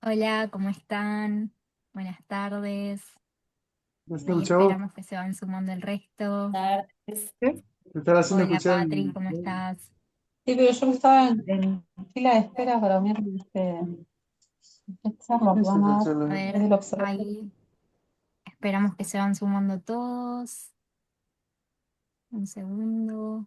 Hola, ¿cómo están? Buenas tardes. ¿Me está Ahí escuchando? esperamos que se van sumando el resto. Tardes. ¿Qué? ¿Me están haciendo Hola, escuchar? Patri, ¿cómo estás? Sí, pero yo estaba en fila de espera para unirme a esta charla ¿Qué que es van esta a dar charla? A desde ver, el observatorio. ahí esperamos que se van sumando todos. Un segundo.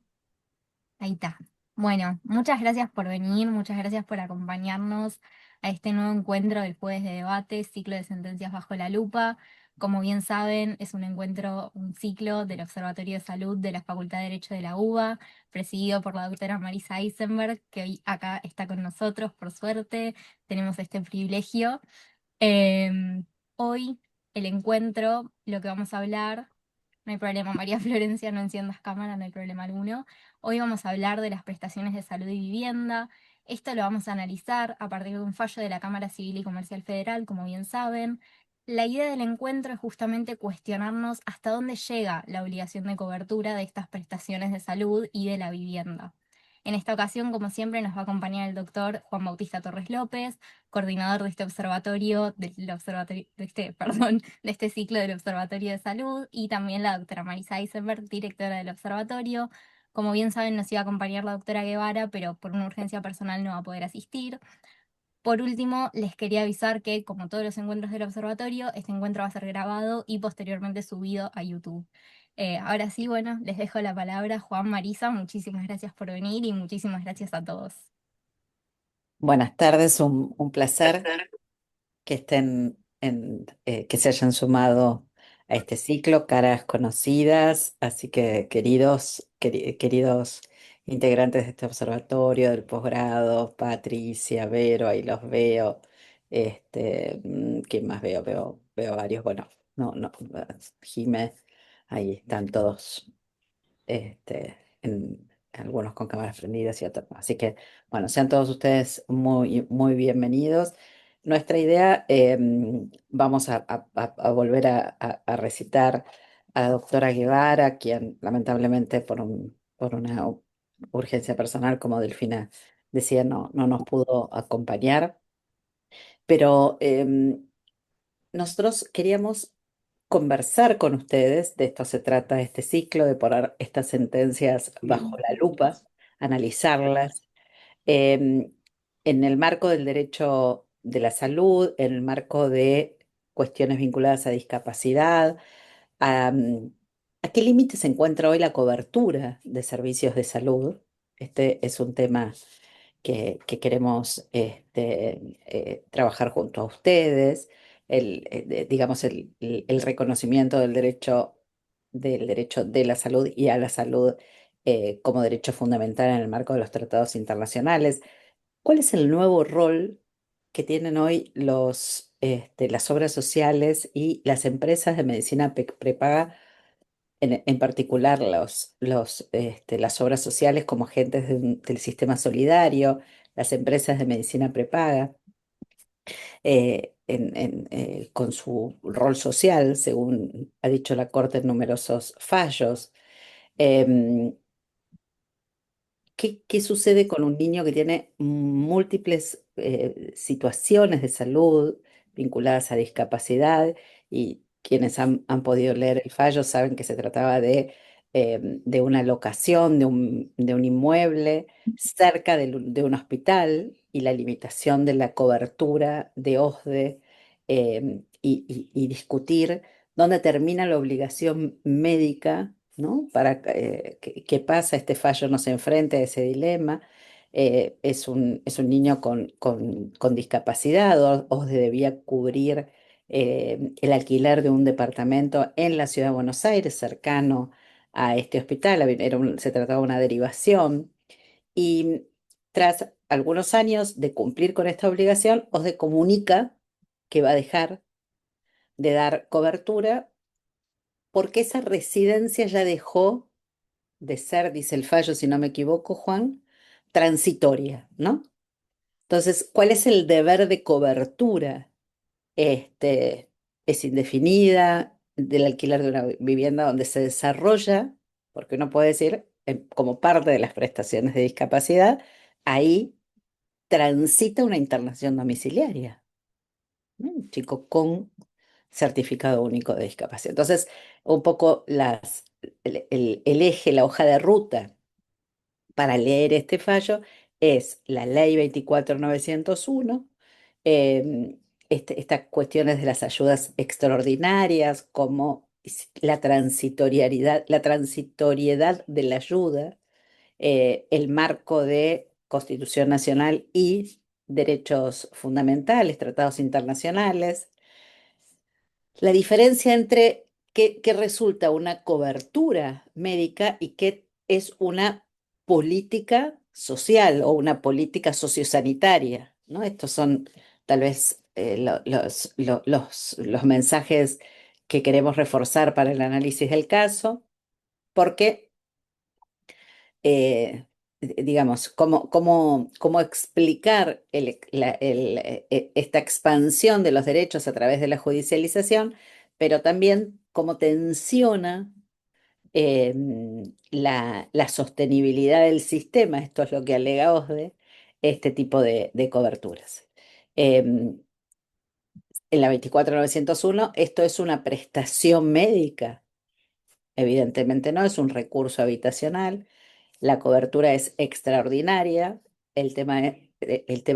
Ahí está. Bueno, muchas gracias por venir, muchas gracias por acompañarnos a este nuevo encuentro del jueves de debate, ciclo de sentencias bajo la lupa. Como bien saben, es un encuentro, un ciclo del Observatorio de Salud de la Facultad de Derecho de la UBA, presidido por la doctora Marisa Eisenberg, que hoy acá está con nosotros, por suerte, tenemos este privilegio. Em, Hoy el encuentro, lo que vamos a hablar, no hay problema, María Florencia, no enciendas cámara, no hay problema alguno. Hoy vamos a hablar de las prestaciones de salud y vivienda. Esto lo vamos a analizar a partir de un fallo de la Cámara Civil y Comercial Federal, como bien saben. La idea del encuentro es justamente cuestionarnos hasta dónde llega la obligación de cobertura de estas prestaciones de salud y de la vivienda. En esta ocasión, como siempre, nos va a acompañar el doctor Juan Bautista Torres López, coordinador de este observatorio, perdón, de este ciclo del Observatorio de Salud, y también la doctora Marisa Eisenberg, directora del observatorio. Como bien saben, nos iba a acompañar la doctora Guevara, pero por una urgencia personal no va a poder asistir. Por último, les quería avisar que, como todos los encuentros del observatorio, este encuentro va a ser grabado y posteriormente subido a YouTube. Ahora sí, bueno, les dejo la palabra, Juan, Marisa, muchísimas gracias por venir y muchísimas gracias a todos. Buenas tardes, un placer que que se hayan sumado a este ciclo, caras conocidas, así que queridos integrantes de este observatorio, del posgrado, Patricia, Vero, ahí los veo, ¿quién más veo? Veo varios, bueno, no, Jimé, ahí están todos algunos con cámaras prendidas y otros no. Así que, bueno, sean todos ustedes muy bienvenidos. Nuestra idea, vamos a volver a recitar a la doctora Guevara, quien lamentablemente por una urgencia personal, como Delfina decía, no nos pudo acompañar. Pero nosotros queríamos conversar con ustedes, de esto se trata este ciclo, de poner estas sentencias bajo la lupa, analizarlas, em, en el marco del derecho de la salud, en el marco de cuestiones vinculadas a discapacidad, a qué límite se encuentra hoy la cobertura de servicios de salud. Este es un tema que queremos trabajar junto a ustedes, digamos, el reconocimiento del derecho de la salud y a la salud como derecho fundamental en el marco de los tratados internacionales. ¿Cuál es el nuevo rol que tienen hoy las obras sociales y las empresas de medicina prepaga, en particular las obras sociales como agentes del sistema solidario, las empresas de medicina prepaga, con su rol social, según ha dicho la Corte en numerosos fallos? Em, ¿Qué sucede con un niño que tiene múltiples situaciones de salud vinculadas a discapacidad? Y quienes han podido leer el fallo saben que se trataba de una locación, de un inmueble cerca de un hospital, y la limitación de la cobertura de OSDE, y discutir dónde termina la obligación médica, ¿no? Para qué pasa, este fallo nos enfrenta a ese dilema. Es un niño con discapacidad. OSDE debía cubrir el alquiler de un departamento en la ciudad de Buenos Aires, cercano a este hospital. Se trataba de una derivación. Y tras algunos años de cumplir con esta obligación, OSDE comunica que va a dejar de dar cobertura porque esa residencia ya dejó de ser, dice el fallo, si no me equivoco, Juan, transitoria, ¿no? Entonces, ¿cuál es el deber de cobertura? Es indefinida, del alquiler de una vivienda donde se desarrolla, porque uno puede decir, como parte de las prestaciones de discapacidad, ahí transita una internación domiciliaria. ¿no? Un chico con certificado único de discapacidad. Entonces, un poco el eje, la hoja de ruta para leer este fallo es la ley 24901, estas cuestiones de las ayudas extraordinarias, como la transitoriedad de la ayuda, el marco de Constitución Nacional y derechos fundamentales, tratados internacionales, la diferencia entre qué resulta una cobertura médica y qué es una política social o una política sociosanitaria, ¿no? Estos son tal vez los mensajes que queremos reforzar para el análisis del caso, porque digamos, cómo explicar esta expansión de los derechos a través de la judicialización, pero también cómo tensiona la sostenibilidad del sistema, esto es lo que alega OSDE, este tipo de coberturas. En la 24901, esto es una prestación médica, evidentemente no, es un recurso habitacional. La cobertura es extraordinaria. El tema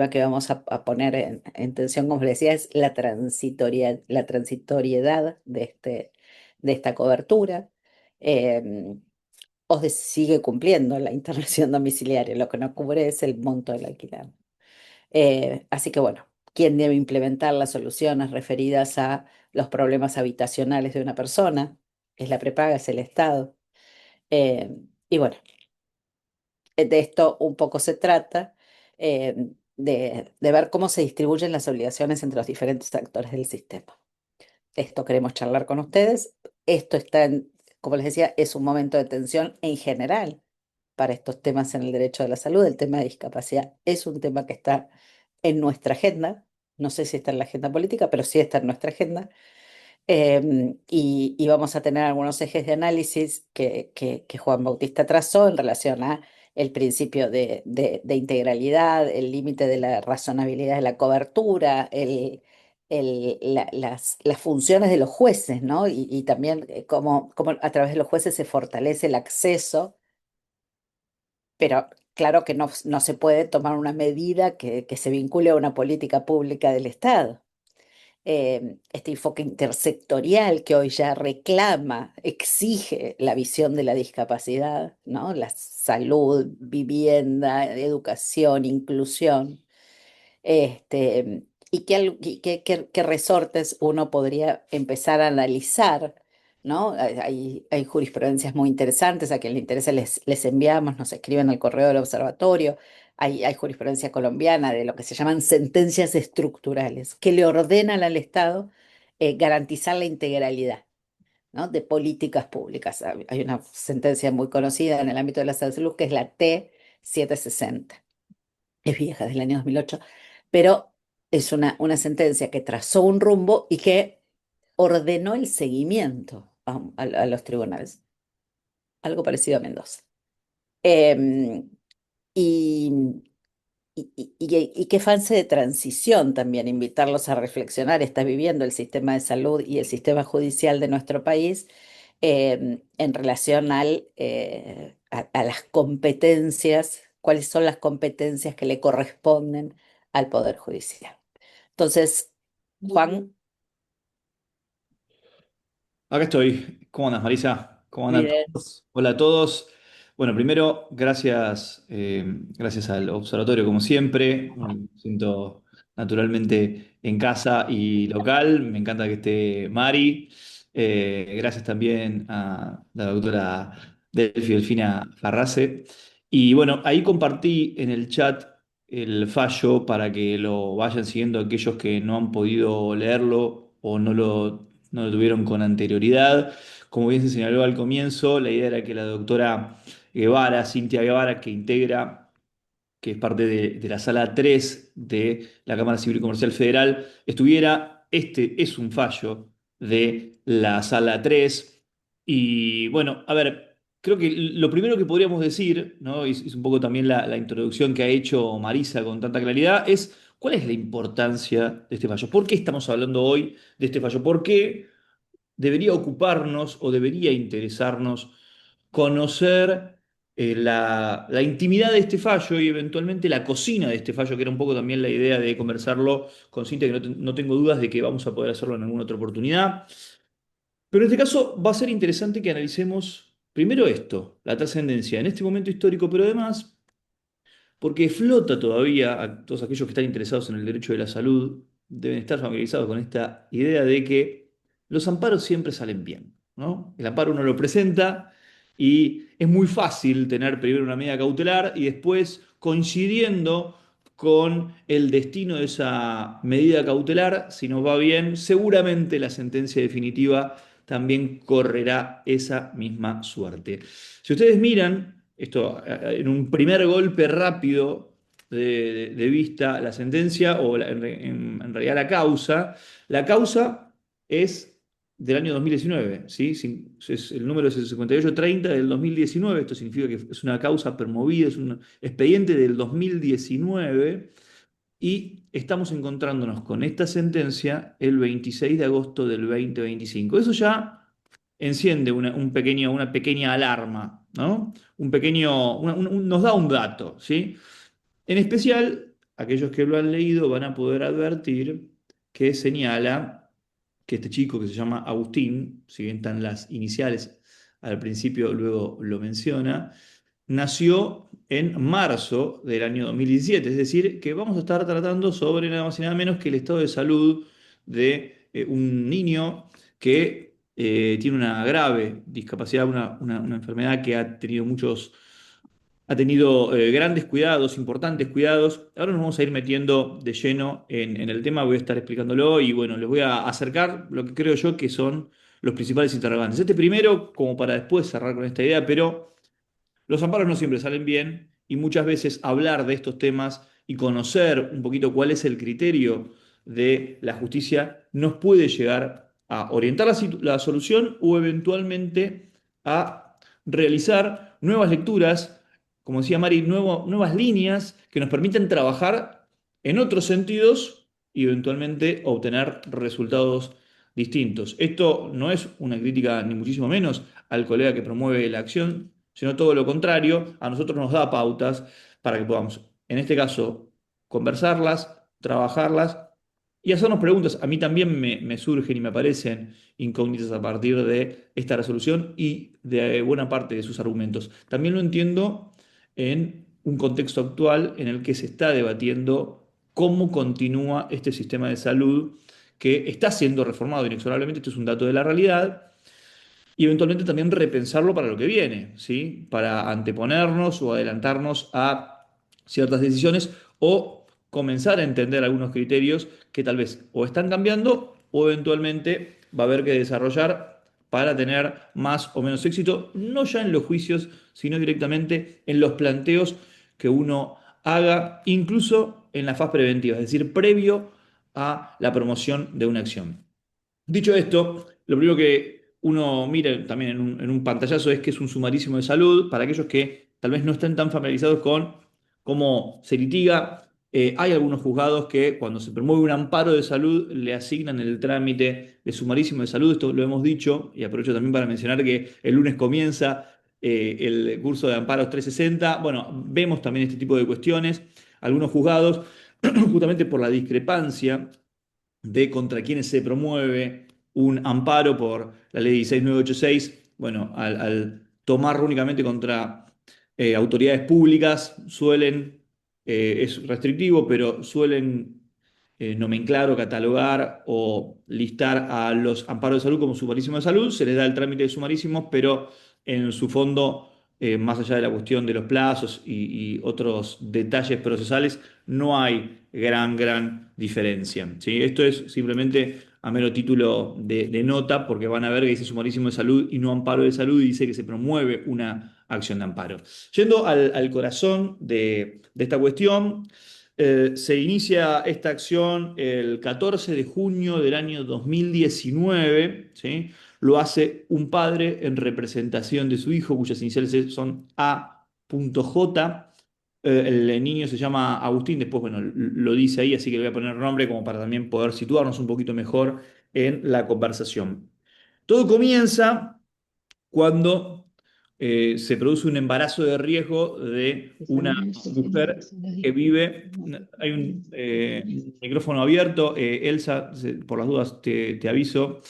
que vamos a poner en tensión, como les decía, es la transitoriedad de esta cobertura. Eh, OSDE sigue cumpliendo la internación domiciliaria, lo que no cubre es el monto del alquiler. Así que bueno, ¿quién debe implementar las soluciones referidas a los problemas habitacionales de una persona? Es la prepaga, es el Estado. Eh, y bueno, de esto un poco se trata, de ver cómo se distribuyen las obligaciones entre los diferentes actores del sistema. Esto queremos charlar con ustedes. Esto como les decía, es un momento de tensión en general para estos temas en el derecho de la salud. El tema de discapacidad es un tema que está en nuestra agenda. No sé si está en la agenda política, pero sí está en nuestra agenda. Y vamos a tener algunos ejes de análisis que Juan Bautista trazó en relación a el principio de integralidad, el límite de la razonabilidad de la cobertura, las funciones de los jueces, ¿no? Y también cómo a través de los jueces se fortalece el acceso, pero claro que no se puede tomar una medida que se vincule a una política pública del Estado. Este enfoque intersectorial que hoy ya reclama, exige la visión de la discapacidad, ¿no? La salud, vivienda, educación, inclusión. Y qué resortes uno podría empezar a analizar, ¿no? Hay jurisprudencias muy interesantes, a quien le interese les enviamos, nos escriben al correo del observatorio. Hay jurisprudencia colombiana de lo que se llaman sentencias estructurales, que le ordenan al Estado garantizar la integralidad, ¿no? De políticas públicas. Hay una sentencia muy conocida en el ámbito de la salud que es la T-760. Es vieja, del año 2008, pero es una sentencia que trazó un rumbo y que ordenó el seguimiento a los tribunales, algo parecido a Mendoza. Em, y, y qué fase de transición también, invitarlos a reflexionar, está viviendo el sistema de salud y el sistema judicial de nuestro país en relación a las competencias, cuáles son las competencias que le corresponden al Poder Judicial. Entonces, Juan, Acá estoy. ¿Cómo andas, Marisa? ¿Cómo muy andan bien. todos? Hola a todos. Bueno, primero, gracias al observatorio, como siempre. Me siento naturalmente en casa y local. Me encanta que esté Mari. Gracias también a la doctora Delfi Delfina Farrase. Y bueno, ahí compartí en el chat el fallo para que lo vayan siguiendo aquellos que no han podido leerlo o no lo tuvieron con anterioridad. Como bien se señaló al comienzo, la idea era que la doctora Guevara, Cintia Guevara, que es parte de la sala 3 de la Cámara Civil y Comercial Federal, estuviera. Este es un fallo de la sala 3. Y bueno, a ver. creo que lo primero que podríamos decir, ¿no? Y es un poco también la introducción que ha hecho Marisa con tanta claridad, es cuál es la importancia de este fallo. ¿Por qué estamos hablando hoy de este fallo? ¿Por qué debería ocuparnos o debería interesarnos conocer la intimidad de este fallo y eventualmente la cocina de este fallo, que era un poco también la idea de conversarlo con Cintia, que no tengo dudas de que vamos a poder hacerlo en alguna otra oportunidad? Pero en este caso va a ser interesante que analicemos primero esto, la trascendencia en este momento histórico, pero además porque flota todavía, a todos aquellos que están interesados en el derecho de la salud deben estar familiarizados con esta idea de que los amparos siempre salen bien, ¿no? El amparo uno lo presenta y es muy fácil tener primero una medida cautelar y después, coincidiendo con el destino de esa medida cautelar, si nos va bien, seguramente la sentencia definitiva también correrá esa misma suerte. Si ustedes miran esto en un primer golpe rápido de vista, la sentencia o en realidad la causa es del año 2019, ¿sí? El número es el 5830 del 2019, esto significa que es una causa promovida, es un expediente del 2019 y estamos encontrándonos con esta sentencia el 26 de agosto del 2025. Eso ya enciende una pequeña alarma, ¿no? Nos da un dato, ¿sí? En especial, aquellos que lo han leído van a poder advertir que señala que este chico que se llama Agustín, si bien están las iniciales al principio, luego lo menciona, nació en marzo del año 2017, es decir, que vamos a estar tratando sobre nada más y nada menos que el estado de salud de un niño que tiene una grave discapacidad, una enfermedad que ha tenido grandes cuidados, importantes cuidados. Ahora nos vamos a ir metiendo de lleno en el tema, voy a estar explicándolo y bueno, les voy a acercar lo que creo yo que son los principales interrogantes. Este primero, como para después cerrar con esta idea, pero los amparos no siempre salen bien y muchas veces hablar de estos temas y conocer un poquito cuál es el criterio de la justicia nos puede llegar a orientar la solución o eventualmente a realizar nuevas lecturas, como decía Mari, nuevas líneas que nos permiten trabajar en otros sentidos y eventualmente obtener resultados distintos. Esto no es una crítica ni muchísimo menos al colega que promueve la acción, sino todo lo contrario, a nosotros nos da pautas para que podamos, en este caso, conversarlas, trabajarlas y hacernos preguntas. A mí también me surgen y me aparecen incógnitas a partir de esta resolución y de buena parte de sus argumentos. También lo entiendo en un contexto actual en el que se está debatiendo cómo continúa este sistema de salud que está siendo reformado inexorablemente, esto es un dato de la realidad, y eventualmente también repensarlo para lo que viene, ¿sí? Para anteponernos o adelantarnos a ciertas decisiones o comenzar a entender algunos criterios que tal vez o están cambiando o eventualmente va a haber que desarrollar para tener más o menos éxito, no ya en los juicios, sino directamente en los planteos que uno haga, incluso en la fase preventiva, es decir, previo a la promoción de una acción. Dicho esto, lo primero que uno mira también en un pantallazo es que es un sumarísimo de salud para aquellos que tal vez no estén tan familiarizados con cómo se litiga. Hay algunos juzgados que cuando se promueve un amparo de salud le asignan el trámite de sumarísimo de salud. Esto lo hemos dicho y aprovecho también para mencionar que el lunes comienza el curso de amparos 360. Bueno, vemos también este tipo de cuestiones. Algunos juzgados, justamente por la discrepancia de contra quienes se promueve un amparo por la ley 16986, bueno, al tomarlo únicamente contra autoridades públicas, es restrictivo, pero suelen nomenclar o catalogar o listar a los amparos de salud como sumarísimo de salud, se les da el trámite de sumarísimos, pero en su fondo, más allá de la cuestión de los plazos y otros detalles procesales, no hay gran diferencia, ¿sí? Esto es simplemente a mero título de nota, porque van a ver que dice sumarísimo de salud y no amparo de salud, y dice que se promueve una acción de amparo. Yendo al corazón de esta cuestión, se inicia esta acción el 14 de junio del año 2019, ¿sí? lo hace un padre en representación de su hijo, cuyas iniciales son A.J. El niño se llama Agustín, después, bueno, lo dice ahí, así que le voy a poner nombre como para también poder situarnos un poquito mejor en la conversación. Todo comienza cuando se produce un embarazo de riesgo de una mujer que vive. Hay un micrófono abierto, Elsa, por las dudas te aviso.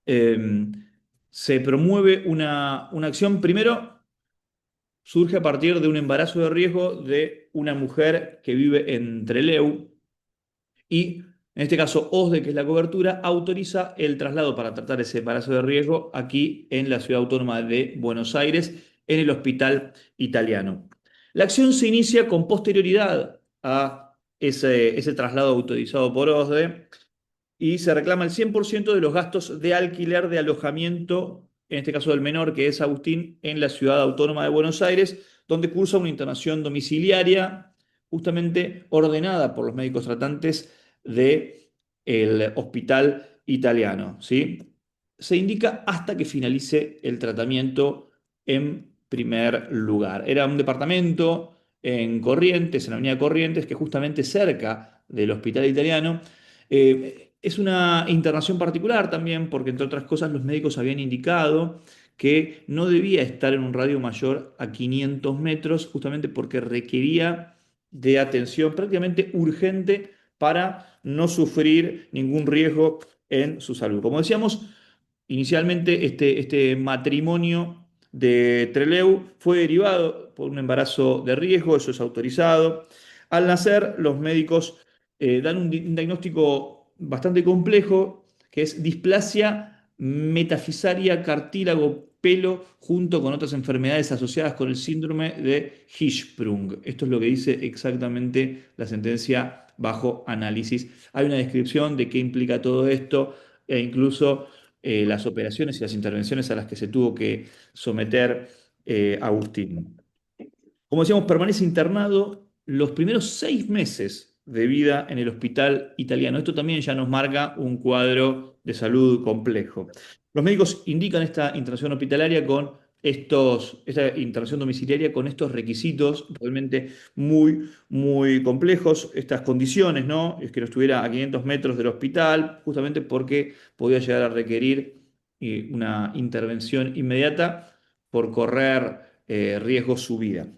Eh, Se promueve una acción, primero surge a partir de un embarazo de riesgo de una mujer que vive en Trelew y en este caso OSDE, que es la cobertura, autoriza el traslado para tratar ese embarazo de riesgo aquí en la Ciudad Autónoma de Buenos Aires, en el Hospital Italiano. La acción se inicia con posterioridad a ese traslado autorizado por OSDE y se reclama el 100% de los gastos de alquiler de alojamiento, en este caso del menor, que es Agustín, en la Ciudad Autónoma de Buenos Aires, donde cursa una internación domiciliaria justamente ordenada por los médicos tratantes del Hospital Italiano, ¿sí? Se indica hasta que finalice el tratamiento en primer lugar. Era un departamento en Corrientes, en la avenida Corrientes, que justamente cerca del Hospital Italiano. Es una internación particular también porque, entre otras cosas, los médicos habían indicado que no debía estar en un radio mayor a 500 metros, justamente porque requería de atención prácticamente urgente para no sufrir ningún riesgo en su salud. Como decíamos, inicialmente este matrimonio de Trelew fue derivado por un embarazo de riesgo, eso es autorizado. Al nacer, los médicos dan un diagnóstico bastante complejo, que es displasia metafisaria cartílago pelo junto con otras enfermedades asociadas con el síndrome de Hirschsprung. Esto es lo que dice exactamente la sentencia bajo análisis. Hay una descripción de qué implica todo esto e incluso las operaciones y las intervenciones a las que se tuvo que someter Agustín. Como decíamos, permanece internado los primeros 6 meses de vida en el hospital italiano. Esto también ya nos marca un cuadro de salud complejo. Los médicos indican esta internación hospitalaria con esta internación domiciliaria con estos requisitos realmente muy, muy complejos, estas condiciones, ¿no? Es que no estuviera a 500 metros del hospital, justamente porque podía llegar a requerir una intervención inmediata por correr riesgo su vida.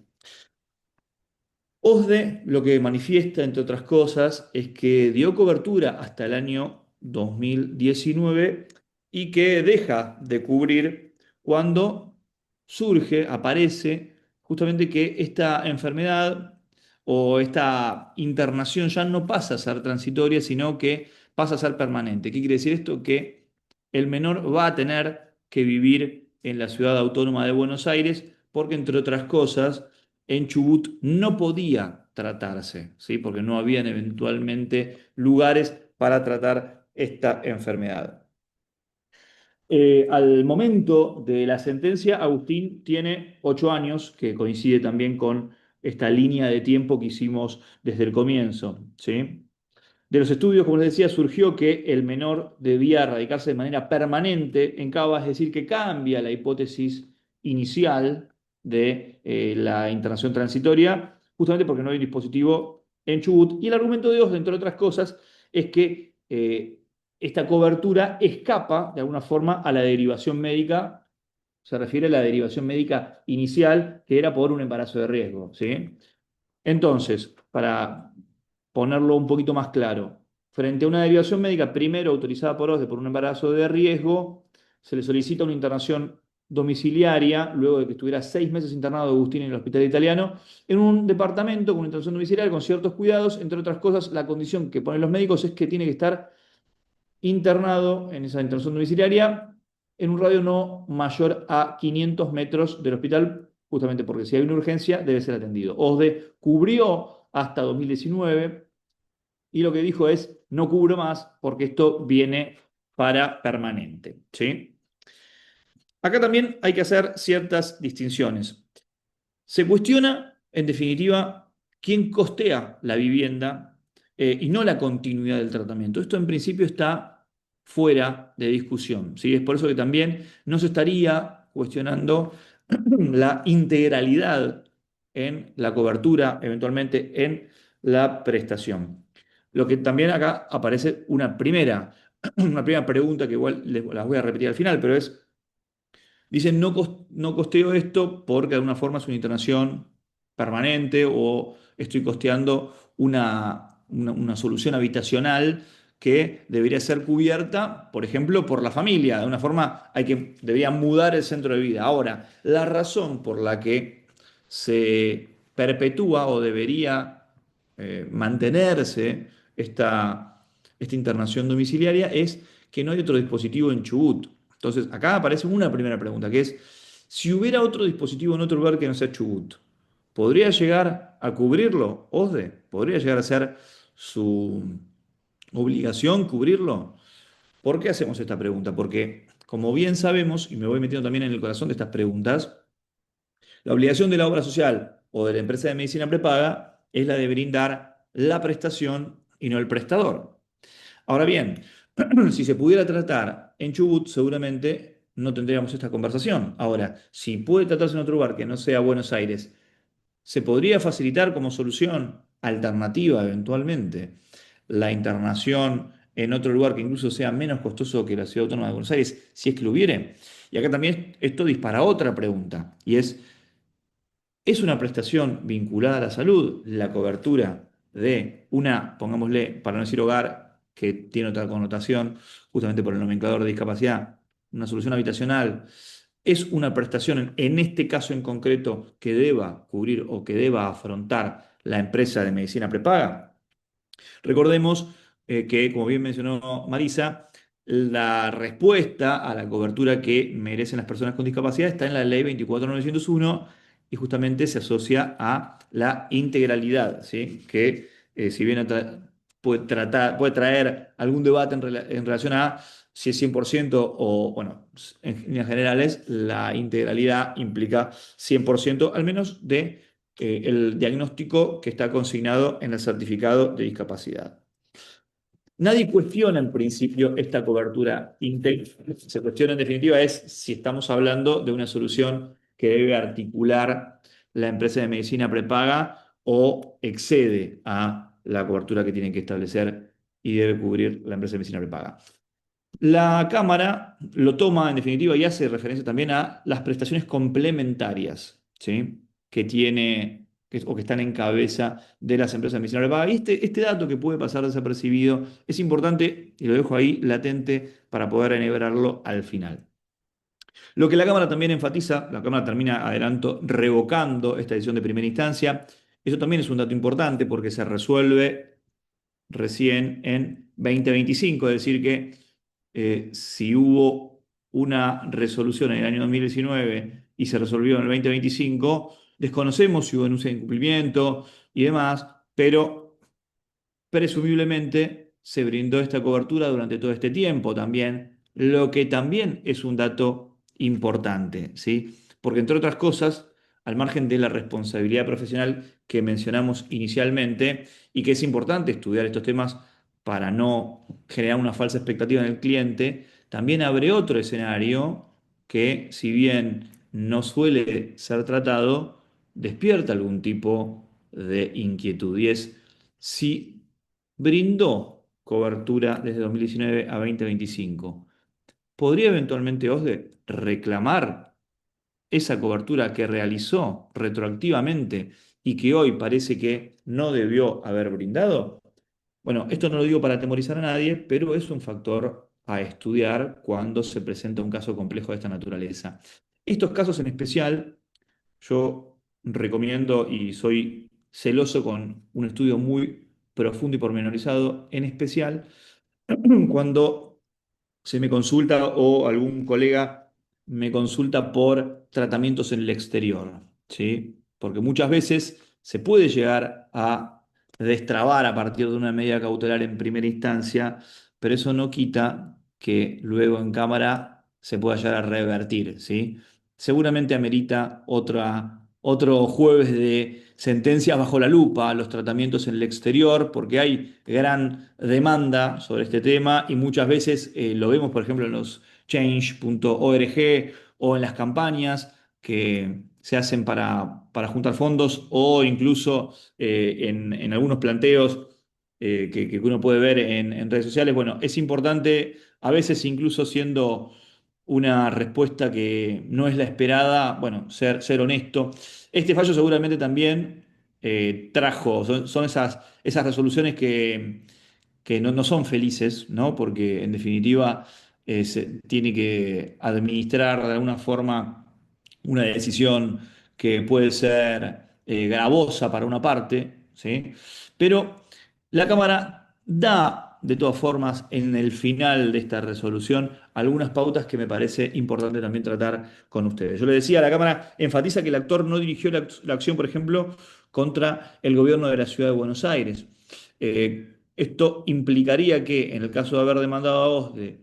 OSDE lo que manifiesta, entre otras cosas, es que dio cobertura hasta el año 2019 y que deja de cubrir cuando surge, aparece justamente que esta enfermedad o esta internación ya no pasa a ser transitoria, sino que pasa a ser permanente. ¿Qué quiere decir esto? Que el menor va a tener que vivir en la ciudad autónoma de Buenos Aires porque, entre otras cosas, en Chubut no podía tratarse, ¿sí? Porque no habían eventualmente lugares para tratar esta enfermedad. Al momento de la sentencia, Agustín tiene 8 años, que coincide también con esta línea de tiempo que hicimos desde el comienzo, ¿sí? De los estudios, como les decía, surgió que el menor debía radicarse de manera permanente en Cava, es decir, que cambia la hipótesis inicial de la internación transitoria, justamente porque no hay un dispositivo en Chubut. Y el argumento de Dios, entre otras cosas, es que esta cobertura escapa de alguna forma a la derivación médica, se refiere a la derivación médica inicial, que era por un embarazo de riesgo, ¿sí? Entonces, para ponerlo un poquito más claro, frente a una derivación médica primero autorizada por OSDE por un embarazo de riesgo, se le solicita una internación domiciliaria, luego de que estuviera 6 meses internado Agustín en el hospital italiano, en un departamento con una internación domiciliaria con ciertos cuidados. Entre otras cosas, la condición que ponen los médicos es que tiene que estar internado en esa internación domiciliaria en un radio no mayor a 500 metros del hospital, justamente porque si hay una urgencia debe ser atendido. OSDE cubrió hasta 2019 y lo que dijo es, no cubro más porque esto viene para permanente, ¿sí? Acá también hay que hacer ciertas distinciones. Se cuestiona, en definitiva, quién costea la vivienda y no la continuidad del tratamiento. Esto en principio está fuera de discusión, ¿sí? Es por eso que también no se estaría cuestionando la integralidad en la cobertura, eventualmente en la prestación. Lo que también acá aparece una primera pregunta que igual las voy a repetir al final, pero es, dicen, no costeo esto porque de alguna forma es una internación permanente o estoy costeando una solución habitacional que debería ser cubierta, por ejemplo, por la familia. De una forma debería mudar el centro de vida. Ahora, la razón por la que se perpetúa o debería mantenerse esta internación domiciliaria es que no hay otro dispositivo en Chubut. Entonces, acá aparece una primera pregunta, que es, si hubiera otro dispositivo en otro lugar que no sea Chubut, ¿podría llegar a cubrirlo, OSDE? ¿Podría llegar a ser su obligación cubrirlo? ¿Por qué hacemos esta pregunta? Porque, como bien sabemos, y me voy metiendo también en el corazón de estas preguntas, la obligación de la obra social o de la empresa de medicina prepaga es la de brindar la prestación y no el prestador. Ahora bien, si se pudiera tratar en Chubut, seguramente no tendríamos esta conversación. Ahora, si puede tratarse en otro lugar que no sea Buenos Aires, ¿se podría facilitar como solución alternativa eventualmente la internación en otro lugar que incluso sea menos costoso que la Ciudad Autónoma de Buenos Aires, si es que lo hubiere? Y acá también esto dispara otra pregunta, y ¿es una prestación vinculada a la salud la cobertura de una, pongámosle, para no decir hogar, que tiene otra connotación, justamente por el nomenclador de discapacidad, una solución habitacional? ¿Es una prestación en este caso en concreto que deba cubrir o que deba afrontar la empresa de medicina prepaga? Recordemos que, como bien mencionó Marisa, la respuesta a la cobertura que merecen las personas con discapacidad está en la Ley 24.901 y justamente se asocia a la integralidad, ¿sí? Que si bien puede traer algún debate en relación a si es 100% o, bueno, en líneas generales, la integralidad implica 100%, al menos de el diagnóstico que está consignado en el certificado de discapacidad. Nadie cuestiona en principio esta cobertura íntegra. Se cuestiona en definitiva es si estamos hablando de una solución que debe articular la empresa de medicina prepaga o excede a la cobertura que tiene que establecer y debe cubrir la empresa de medicina prepaga. La Cámara lo toma en definitiva y hace referencia también a las prestaciones complementarias, ¿sí? Que tiene o que están en cabeza de las empresas de medicina prepaga. Y este dato que puede pasar desapercibido es importante y lo dejo ahí latente para poder enhebrarlo al final. Lo que la Cámara también enfatiza, la Cámara termina, adelanto, revocando esta decisión de primera instancia. Eso también es un dato importante porque se resuelve recién en 2025, es decir que si hubo una resolución en el año 2019 y se resolvió en el 2025, desconocemos si hubo denuncia de incumplimiento y demás, pero presumiblemente se brindó esta cobertura durante todo este tiempo también, lo que también es un dato importante, ¿sí? Porque entre otras cosas, al margen de la responsabilidad profesional que mencionamos inicialmente y que es importante estudiar estos temas para no generar una falsa expectativa en el cliente, también abre otro escenario que, si bien no suele ser tratado, despierta algún tipo de inquietud y es si brindó cobertura desde 2019 a 2025. ¿Podría eventualmente OSDE reclamar esa cobertura que realizó retroactivamente y que hoy parece que no debió haber brindado? Bueno, esto no lo digo para atemorizar a nadie, pero es un factor a estudiar cuando se presenta un caso complejo de esta naturaleza. Estos casos en especial, yo recomiendo y soy celoso con un estudio muy profundo y pormenorizado, en especial cuando se me consulta o algún colega me consulta por tratamientos en el exterior, ¿sí? Porque muchas veces se puede llegar a destrabar a partir de una medida cautelar en primera instancia, pero eso no quita que luego en cámara se pueda llegar a revertir, ¿sí? Seguramente amerita otra otro jueves de sentencias bajo la lupa, los tratamientos en el exterior, porque hay gran demanda sobre este tema y muchas veces lo vemos, por ejemplo, en los change.org o en las campañas que se hacen para juntar fondos o incluso en algunos planteos que uno puede ver en redes sociales. Bueno, es importante, a veces incluso siendo una respuesta que no es la esperada, bueno, ser honesto. Este fallo seguramente también trajo, son esas resoluciones que no son felices, ¿no? Porque en definitiva se tiene que administrar de alguna forma una decisión que puede ser gravosa para una parte, ¿sí? Pero la Cámara da, de todas formas, en el final de esta resolución, algunas pautas que me parece importante también tratar con ustedes. Yo le decía, la Cámara enfatiza que el actor no dirigió la acción, por ejemplo, contra el gobierno de la Ciudad de Buenos Aires. Esto implicaría que, en el caso de haber demandado a OSDE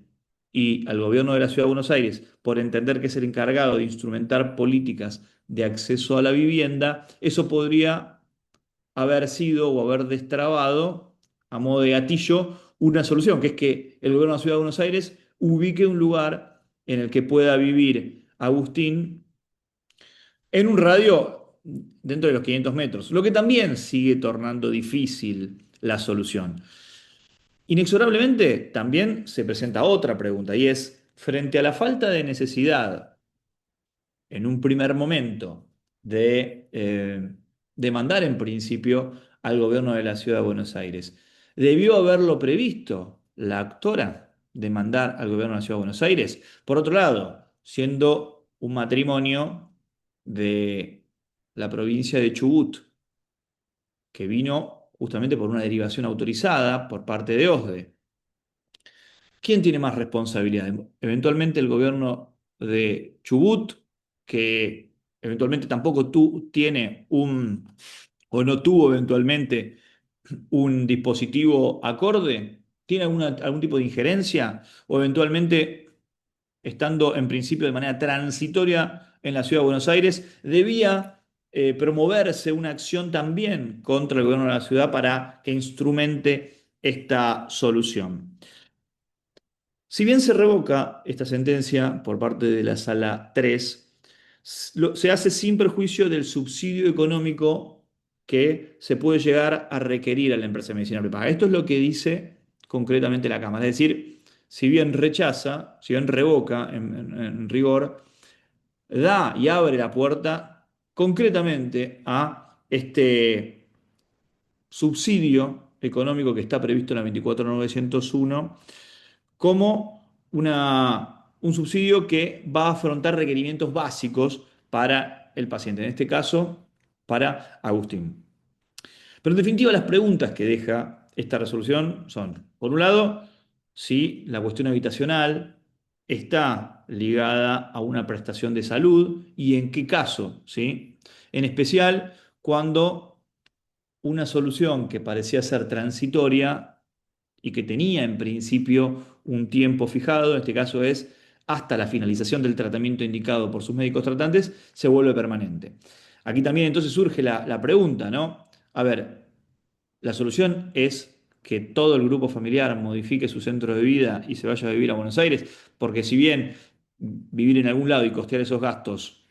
y al gobierno de la Ciudad de Buenos Aires por entender que es el encargado de instrumentar políticas de acceso a la vivienda, eso podría haber sido o haber destrabado, a modo de gatillo, una solución, que es que el gobierno de la Ciudad de Buenos Aires ubique un lugar en el que pueda vivir Agustín en un radio dentro de los 500 metros, lo que también sigue tornando difícil la solución. Inexorablemente también se presenta otra pregunta y es, frente a la falta de necesidad en un primer momento de demandar en principio al gobierno de la Ciudad de Buenos Aires, ¿debió haberlo previsto la actora demandar al gobierno de la Ciudad de Buenos Aires? Por otro lado, siendo un matrimonio de la provincia de Chubut, que vino justamente por una derivación autorizada por parte de OSDE. ¿Quién tiene más responsabilidad? Eventualmente el gobierno de Chubut, que eventualmente tampoco tiene o no tuvo eventualmente un dispositivo acorde, ¿tiene algún tipo de injerencia? O eventualmente, estando en principio de manera transitoria en la Ciudad de Buenos Aires, debía promoverse una acción también contra el gobierno de la ciudad para que instrumente esta solución. Si bien se revoca esta sentencia por parte de la Sala 3, se hace sin perjuicio del subsidio económico que se puede llegar a requerir a la empresa de medicina prepaga. Esto es lo que dice concretamente la Cámara. Es decir, si bien rechaza, si bien revoca en rigor, da y abre la puerta concretamente a este subsidio económico que está previsto en la 24.901 como un subsidio que va a afrontar requerimientos básicos para el paciente, en este caso para Agustín. Pero en definitiva las preguntas que deja esta resolución son, por un lado, si la cuestión habitacional está ligada a una prestación de salud y en qué caso, ¿sí? En especial cuando una solución que parecía ser transitoria y que tenía en principio un tiempo fijado, en este caso es hasta la finalización del tratamiento indicado por sus médicos tratantes, se vuelve permanente. Aquí también entonces surge la pregunta, ¿no? A ver, la solución es que todo el grupo familiar modifique su centro de vida y se vaya a vivir a Buenos Aires, porque si bien vivir en algún lado y costear esos gastos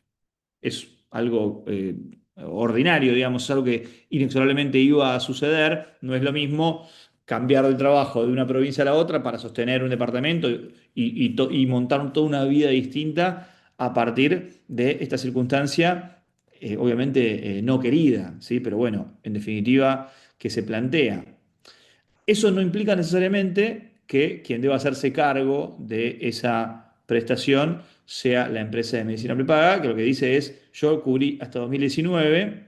es algo ordinario, digamos, es algo que inexorablemente iba a suceder, no es lo mismo cambiar de trabajo de una provincia a la otra para sostener un departamento y montar toda una vida distinta a partir de esta circunstancia, obviamente no querida, ¿sí? Pero bueno, en definitiva, que se plantea. Eso no implica necesariamente que quien deba hacerse cargo de esa prestación sea la empresa de medicina prepaga, que lo que dice es, yo cubrí hasta 2019,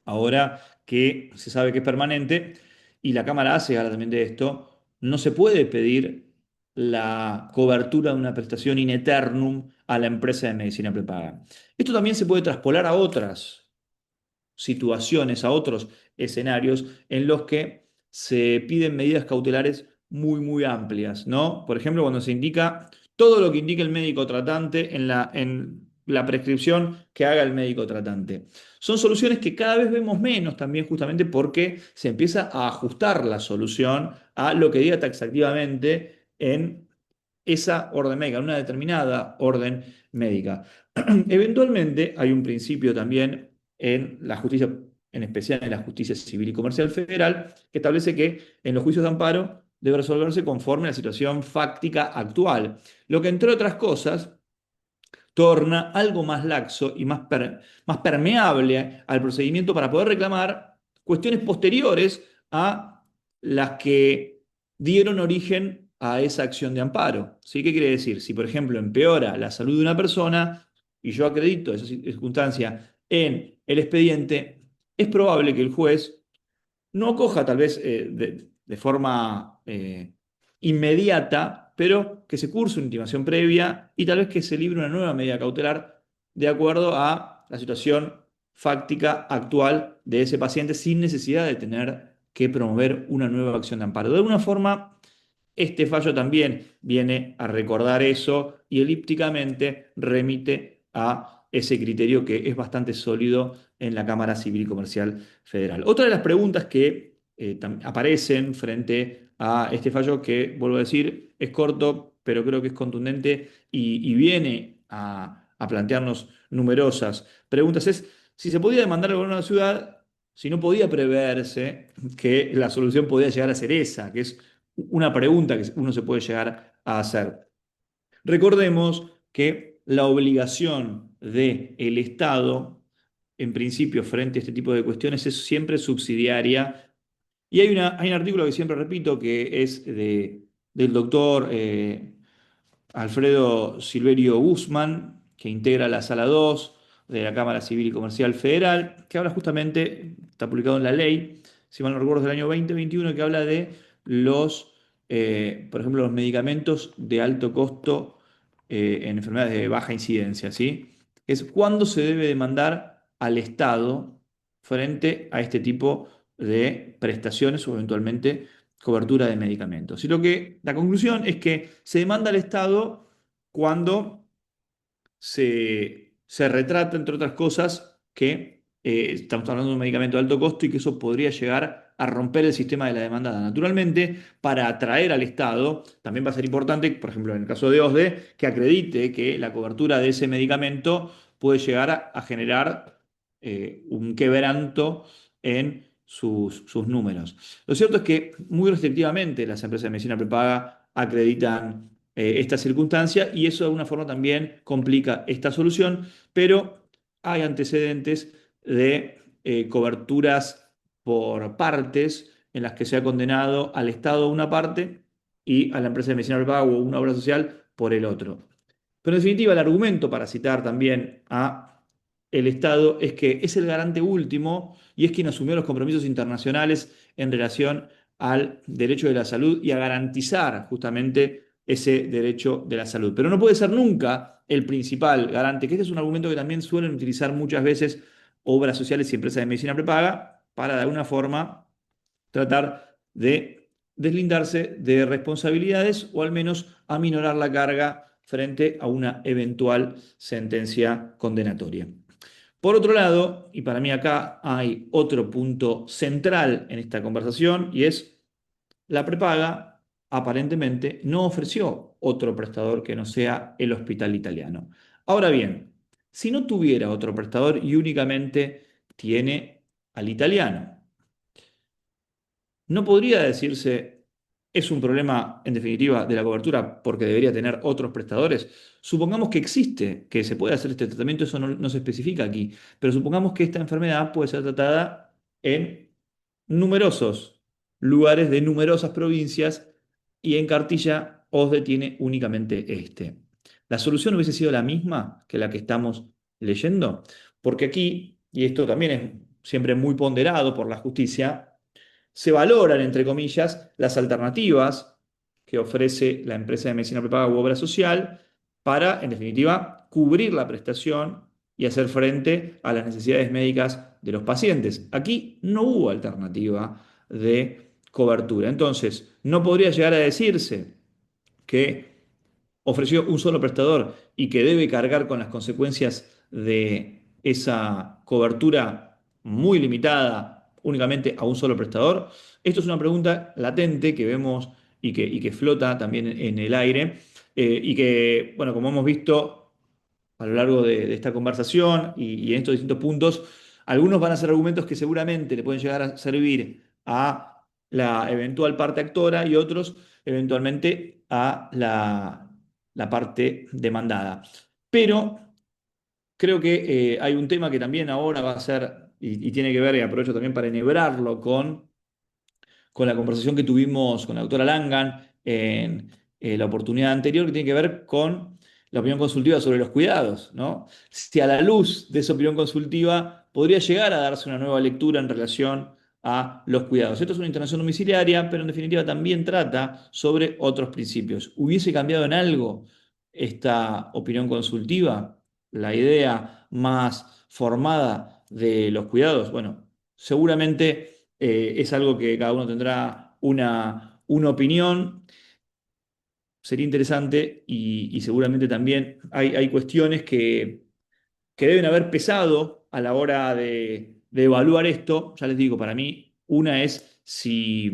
ahora que se sabe que es permanente, y la Cámara hace gala también de esto, no se puede pedir la cobertura de una prestación in eternum a la empresa de medicina prepaga. Esto también se puede traspolar a otras situaciones, a otros escenarios en los que se piden medidas cautelares muy amplias, ¿no? Por ejemplo, cuando se indica todo lo que indique el médico tratante la prescripción que haga el médico tratante. Son soluciones que cada vez vemos menos también justamente porque se empieza a ajustar la solución a lo que diga taxativamente en esa orden médica, en una determinada orden médica. Eventualmente hay un principio también en la justicia, en especial en la justicia civil y comercial federal, que establece que en los juicios de amparo debe resolverse conforme a la situación fáctica actual, lo que entre otras cosas torna algo más laxo y más permeable al procedimiento para poder reclamar cuestiones posteriores a las que dieron origen a esa acción de amparo. ¿Sí? ¿Qué quiere decir? Si, por ejemplo, empeora la salud de una persona y yo acredito esa circunstancia en el expediente, es probable que el juez no coja tal vez de forma inmediata, pero que se curse una intimación previa y tal vez que se libre una nueva medida cautelar de acuerdo a la situación fáctica actual de ese paciente sin necesidad de tener que promover una nueva acción de amparo. De alguna forma, este fallo también viene a recordar eso y elípticamente remite a ese criterio que es bastante sólido en la Cámara Civil y Comercial Federal. Otra de las preguntas que aparecen frente a este fallo, que vuelvo a decir, es corto, pero creo que es contundente y viene a plantearnos numerosas preguntas, es si se podía demandar al gobierno de la ciudad, si no podía preverse que la solución podía llegar a ser esa, que es una pregunta que uno se puede llegar a hacer. Recordemos que la obligación del Estado, en principio, frente a este tipo de cuestiones, es siempre subsidiaria. Y hay un artículo que siempre repito, que es del doctor Alfredo Silverio Guzmán, que integra la Sala 2 de la Cámara Civil y Comercial Federal, que habla justamente, está publicado en la ley, si mal no recuerdo, es del año 2021, que habla de por ejemplo, los medicamentos de alto costo en enfermedades de baja incidencia, ¿sí? Es cuándo se debe demandar al Estado frente a este tipo de prestaciones o eventualmente cobertura de medicamentos. Y la conclusión es que se demanda al Estado cuando se retrata, entre otras cosas, que estamos hablando de un medicamento de alto costo y que eso podría llegar a romper el sistema de la demanda. Naturalmente, para atraer al Estado, también va a ser importante, por ejemplo, en el caso de OSDE, que acredite que la cobertura de ese medicamento puede llegar a generar un quebranto en sus números. Lo cierto es que muy restrictivamente las empresas de medicina prepaga acreditan esta circunstancia y eso de alguna forma también complica esta solución, pero hay antecedentes de coberturas por partes en las que se ha condenado al Estado una parte y a la empresa de medicina prepaga o una obra social por el otro. Pero en definitiva, el argumento para citar también a el Estado es que es el garante último y es quien asumió los compromisos internacionales en relación al derecho de la salud y a garantizar justamente ese derecho de la salud. Pero no puede ser nunca el principal garante, que este es un argumento que también suelen utilizar muchas veces obras sociales y empresas de medicina prepaga para de alguna forma tratar de deslindarse de responsabilidades o al menos aminorar la carga frente a una eventual sentencia condenatoria. Por otro lado, y para mí acá hay otro punto central en esta conversación, y es la prepaga aparentemente no ofreció otro prestador que no sea el hospital italiano. Ahora bien, si no tuviera otro prestador y únicamente tiene al italiano, no podría decirse es un problema en definitiva de la cobertura porque debería tener otros prestadores. Supongamos que existe, que se puede hacer este tratamiento, eso no se especifica aquí, pero supongamos que esta enfermedad puede ser tratada en numerosos lugares de numerosas provincias y en cartilla OSDE tiene únicamente este. ¿La solución hubiese sido la misma que la que estamos leyendo? Porque aquí, y esto también es siempre muy ponderado por la justicia, se valoran, entre comillas, las alternativas que ofrece la empresa de medicina prepaga u obra social para, en definitiva, cubrir la prestación y hacer frente a las necesidades médicas de los pacientes. Aquí no hubo alternativa de cobertura. Entonces, no podría llegar a decirse que ofreció un solo prestador y que debe cargar con las consecuencias de esa cobertura muy limitada únicamente a un solo prestador? Esto es una pregunta latente que vemos y que flota también en el aire y que, bueno, como hemos visto a lo largo de esta conversación y en estos distintos puntos, algunos van a ser argumentos que seguramente le pueden llegar a servir a la eventual parte actora y otros eventualmente a la parte demandada. Pero creo que hay un tema que también ahora va a ser, y tiene que ver, y aprovecho también para enhebrarlo con la conversación que tuvimos con la doctora Langan en la oportunidad anterior, que tiene que ver con la opinión consultiva sobre los cuidados, ¿no? Si a la luz de esa opinión consultiva podría llegar a darse una nueva lectura en relación a los cuidados. Esto es una internación domiciliaria, pero en definitiva también trata sobre otros principios. ¿Hubiese cambiado en algo esta opinión consultiva? La idea más formada de los cuidados. Bueno, seguramente es algo que cada uno tendrá una opinión, sería interesante y seguramente también hay cuestiones que deben haber pesado a la hora de evaluar esto. Ya les digo, para mí, una es si,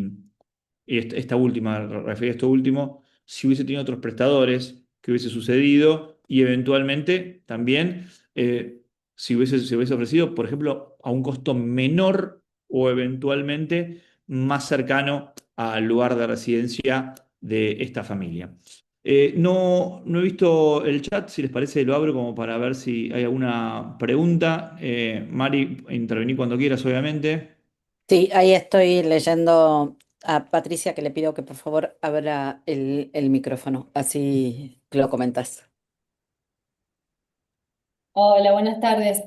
esta última, refería a esto último, si hubiese tenido otros prestadores, qué hubiese sucedido y eventualmente también si se hubiese ofrecido, por ejemplo, a un costo menor o eventualmente más cercano al lugar de residencia de esta familia. No he visto el chat, si les parece lo abro como para ver si hay alguna pregunta. Mari, intervení cuando quieras, obviamente. Sí, ahí estoy leyendo a Patricia que le pido que por favor abra el micrófono, así lo comentas. Hola, buenas tardes.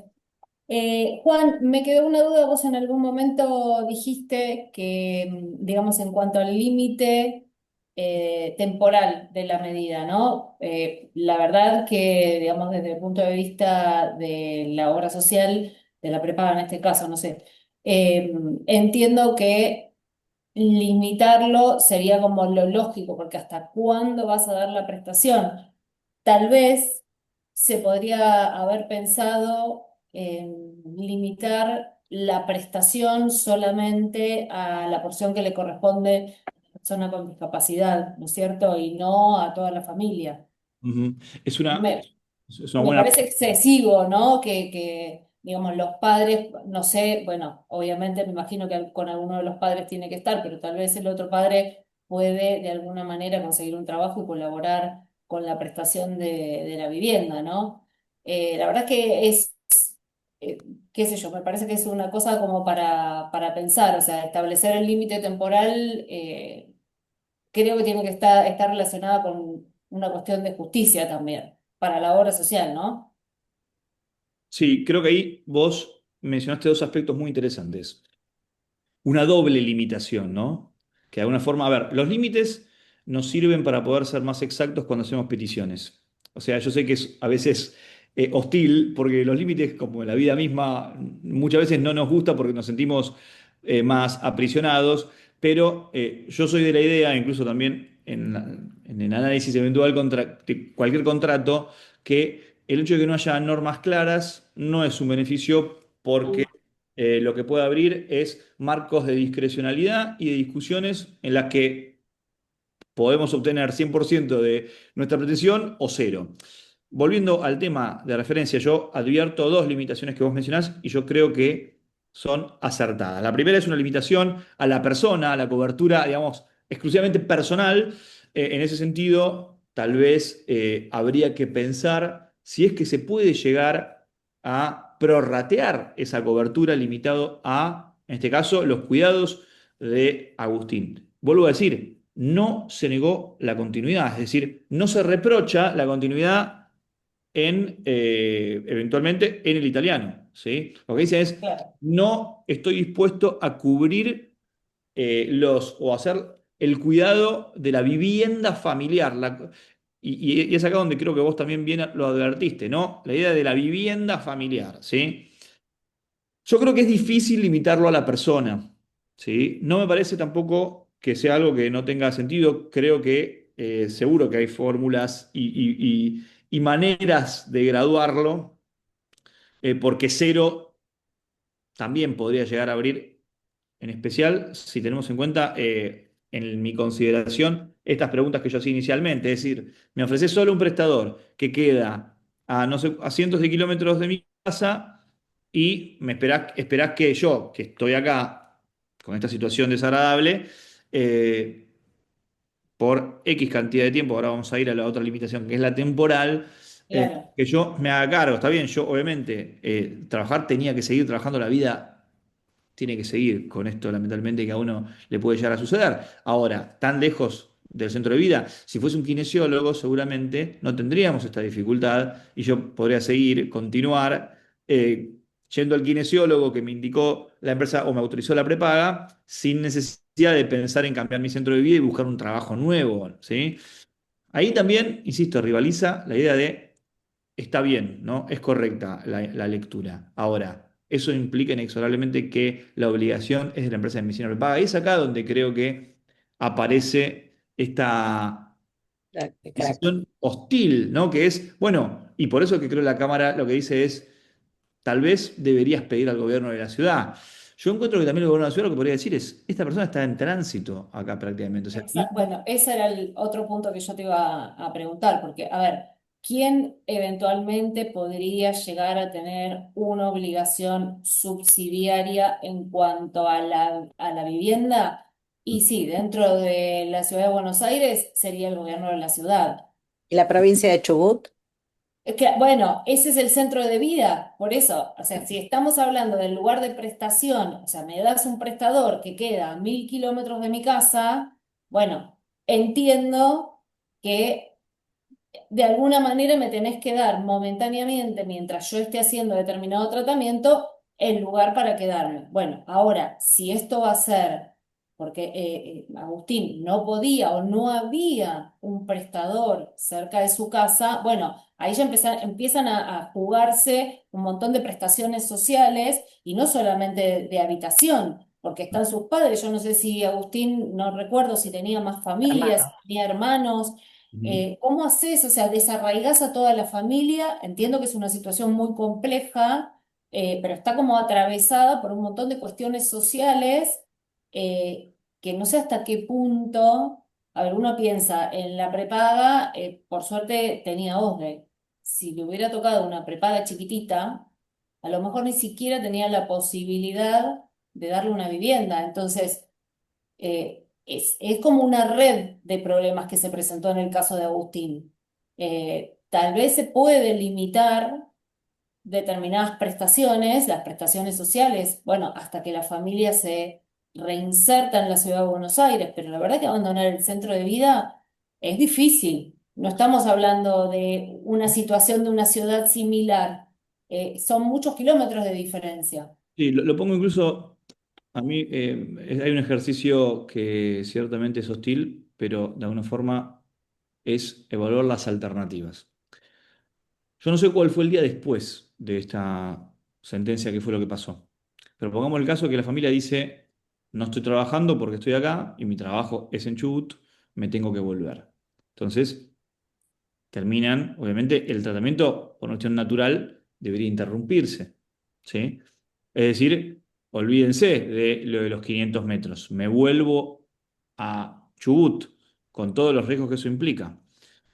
Juan, me quedó una duda. Vos en algún momento dijiste que, digamos, en cuanto al límite temporal de la medida, ¿no? La verdad que, digamos, desde el punto de vista de la obra social, de la prepaga en este caso, no sé, eh, entiendo que limitarlo sería como lo lógico, porque ¿hasta cuándo vas a dar la prestación? Tal vez se podría haber pensado en limitar la prestación solamente a la porción que le corresponde a la persona con discapacidad, ¿no es cierto? Y no a toda la familia. Ujú. Es una, Me, es una me buena. parece excesivo, ¿no? Digamos, los padres, no sé, bueno, obviamente me imagino que con alguno de los padres tiene que estar, pero tal vez el otro padre puede de alguna manera conseguir un trabajo y colaborar con la prestación de la vivienda, ¿no? La verdad que eh, qué sé yo, me parece que es una cosa como para pensar, o sea, establecer el límite temporal, creo que tiene que estar relacionada con una cuestión de justicia también, para la obra social, ¿no? Sí, creo que ahí vos mencionaste dos aspectos muy interesantes. Una doble limitación, ¿no? Que de alguna forma, a ver, los límites nos sirven para poder ser más exactos cuando hacemos peticiones. O sea, yo sé que es a veces hostil, porque los límites, como en la vida misma, muchas veces no nos gusta porque nos sentimos más aprisionados, pero yo soy de la idea, incluso también en el análisis eventual de cualquier contrato, que el hecho de que no haya normas claras no es un beneficio porque lo que puede abrir es marcos de discrecionalidad y de discusiones en las que podemos obtener 100% de nuestra pretensión o cero. Volviendo al tema de referencia, yo advierto dos limitaciones que vos mencionás y yo creo que son acertadas. La primera es una limitación a la persona, a la cobertura, digamos, exclusivamente personal. En ese sentido, tal vez habría que pensar si es que se puede llegar a prorratear esa cobertura limitado a, en este caso, los cuidados de Agustín. Vuelvo a decir, no se negó la continuidad, es decir, no se reprocha la continuidad eventualmente en el italiano, ¿sí? Lo que dice es, Claro. no estoy dispuesto a cubrir o hacer el cuidado de la vivienda familiar. Y es acá donde creo que vos también bien lo advertiste, ¿no? La idea de la vivienda familiar, ¿sí? Yo creo que es difícil limitarlo a la persona, ¿sí? No me parece tampoco que sea algo que no tenga sentido. Creo que seguro que hay fórmulas y maneras de graduarlo, porque cero también podría llegar a abrir, en especial si tenemos en cuenta, en mi consideración, estas preguntas que yo hacía inicialmente. Es decir, me ofreces solo un prestador que queda a, no sé, a cientos de kilómetros de mi casa y esperás que yo, que estoy acá con esta situación desagradable, eh, por X cantidad de tiempo, ahora vamos a ir a la otra limitación, que es la temporal, Claro, que yo me haga cargo. Está bien, yo obviamente trabajar tenía que seguir trabajando, la vida tiene que seguir con esto, lamentablemente, que a uno le puede llegar a suceder. Ahora, tan lejos del centro de vida, si fuese un kinesiólogo, seguramente no tendríamos esta dificultad y yo podría seguir, continuar eh, yendo al kinesiólogo que me indicó la empresa o me autorizó la prepaga, sin necesidad de pensar en cambiar mi centro de vida y buscar un trabajo nuevo, ¿sí? Ahí también, insisto, rivaliza la idea de está bien, ¿no? Es correcta la lectura. Ahora, eso implica inexorablemente que la obligación es de la empresa de medicina prepaga. Y es acá donde creo que aparece esta Crack. decisión hostil, ¿no? Que es, bueno, y por eso que creo la Cámara lo que dice es, tal vez deberías pedir al gobierno de la ciudad. Yo encuentro que también el gobierno de la ciudad lo que podría decir es, esta persona está en tránsito acá prácticamente. O sea, Bueno, ese era el otro punto que yo te iba a preguntar, porque, a ver, ¿quién eventualmente podría llegar a tener una obligación subsidiaria en cuanto a la vivienda? Y sí, dentro de la ciudad de Buenos Aires sería el gobierno de la ciudad. ¿Y la provincia de Chubut? Es que, bueno, ese es el centro de vida, por eso, o sea, si estamos hablando del lugar de prestación, o sea, me das un prestador que queda a 1.000 kilómetros de mi casa, bueno, entiendo que de alguna manera me tenés que dar momentáneamente, mientras yo esté haciendo determinado tratamiento, el lugar para quedarme. Bueno, ahora, si esto va a ser, porque Agustín no podía o no había un prestador cerca de su casa, bueno, ahí ya empiezan a jugarse un montón de prestaciones sociales y no solamente de habitación. Porque están sus padres, yo no sé si Agustín, no recuerdo si tenía más familias, Hermano. si tenía hermanos, ujú. ¿cómo haces? O sea, desarraigás a toda la familia. Entiendo que es una situación muy compleja, pero está como atravesada por un montón de cuestiones sociales que no sé hasta qué punto. A ver, uno piensa en la prepaga, por suerte tenía OSDE. Si le hubiera tocado una prepaga chiquitita, a lo mejor ni siquiera tenía la posibilidad de darle una vivienda. Entonces, es como una red de problemas que se presentó en el caso de Agustín. Tal vez se puede limitar determinadas prestaciones, las prestaciones sociales, bueno, hasta que la familia se reinserta en la ciudad de Buenos Aires, pero la verdad que abandonar el centro de vida es difícil. No estamos hablando de una situación de una ciudad similar. Son muchos kilómetros de diferencia. Sí, lo pongo incluso, a mí hay un ejercicio que ciertamente es hostil, pero de alguna forma es evaluar las alternativas. Yo no sé cuál fue el día después de esta sentencia, qué fue lo que pasó. Pero pongamos el caso que la familia dice, no estoy trabajando porque estoy acá y mi trabajo es en Chubut, me tengo que volver. Entonces, terminan, obviamente, el tratamiento por una cuestión natural debería interrumpirse, ¿sí? Es decir, olvídense de lo de los 500 metros. Me vuelvo a Chubut con todos los riesgos que eso implica.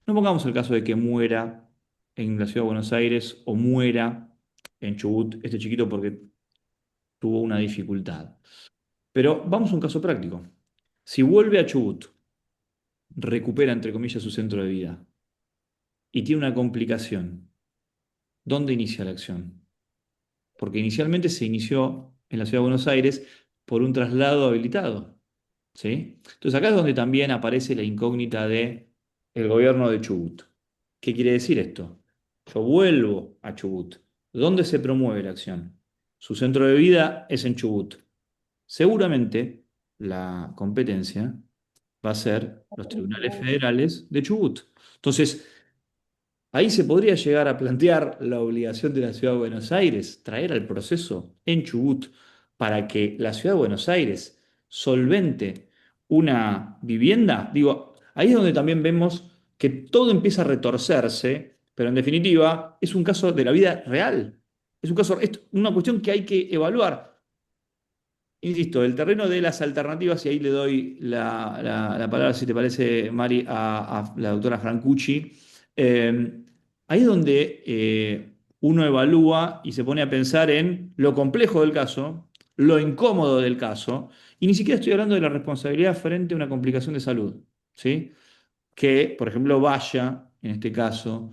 No pongamos el caso de que muera en la ciudad de Buenos Aires o muera en Chubut este chiquito porque tuvo una dificultad. Pero vamos a un caso práctico. Si vuelve a Chubut, recupera, entre comillas, su centro de vida y tiene una complicación, ¿dónde inicia la acción? Porque inicialmente se inició en la ciudad de Buenos Aires por un traslado habilitado, ¿sí? Entonces acá es donde también aparece la incógnita de el gobierno de Chubut. ¿Qué quiere decir esto? Yo vuelvo a Chubut. ¿Dónde se promueve la acción? Su centro de vida es en Chubut. Seguramente la competencia va a ser los tribunales federales de Chubut. Entonces, ahí se podría llegar a plantear la obligación de la Ciudad de Buenos Aires, traer al proceso en Chubut para que la Ciudad de Buenos Aires solvente una vivienda. Digo, Ahí es donde también vemos que todo empieza a retorcerse, pero en definitiva es un caso de la vida real. Es un caso, es una cuestión que hay que evaluar. Insisto, el terreno de las alternativas, y ahí le doy la palabra, si te parece, Mari, a la doctora Francucci. Ahí es donde uno evalúa y se pone a pensar en lo complejo del caso, lo incómodo del caso, y ni siquiera estoy hablando de la responsabilidad frente a una complicación de salud, ¿sí? Que, por ejemplo, vaya, en este caso,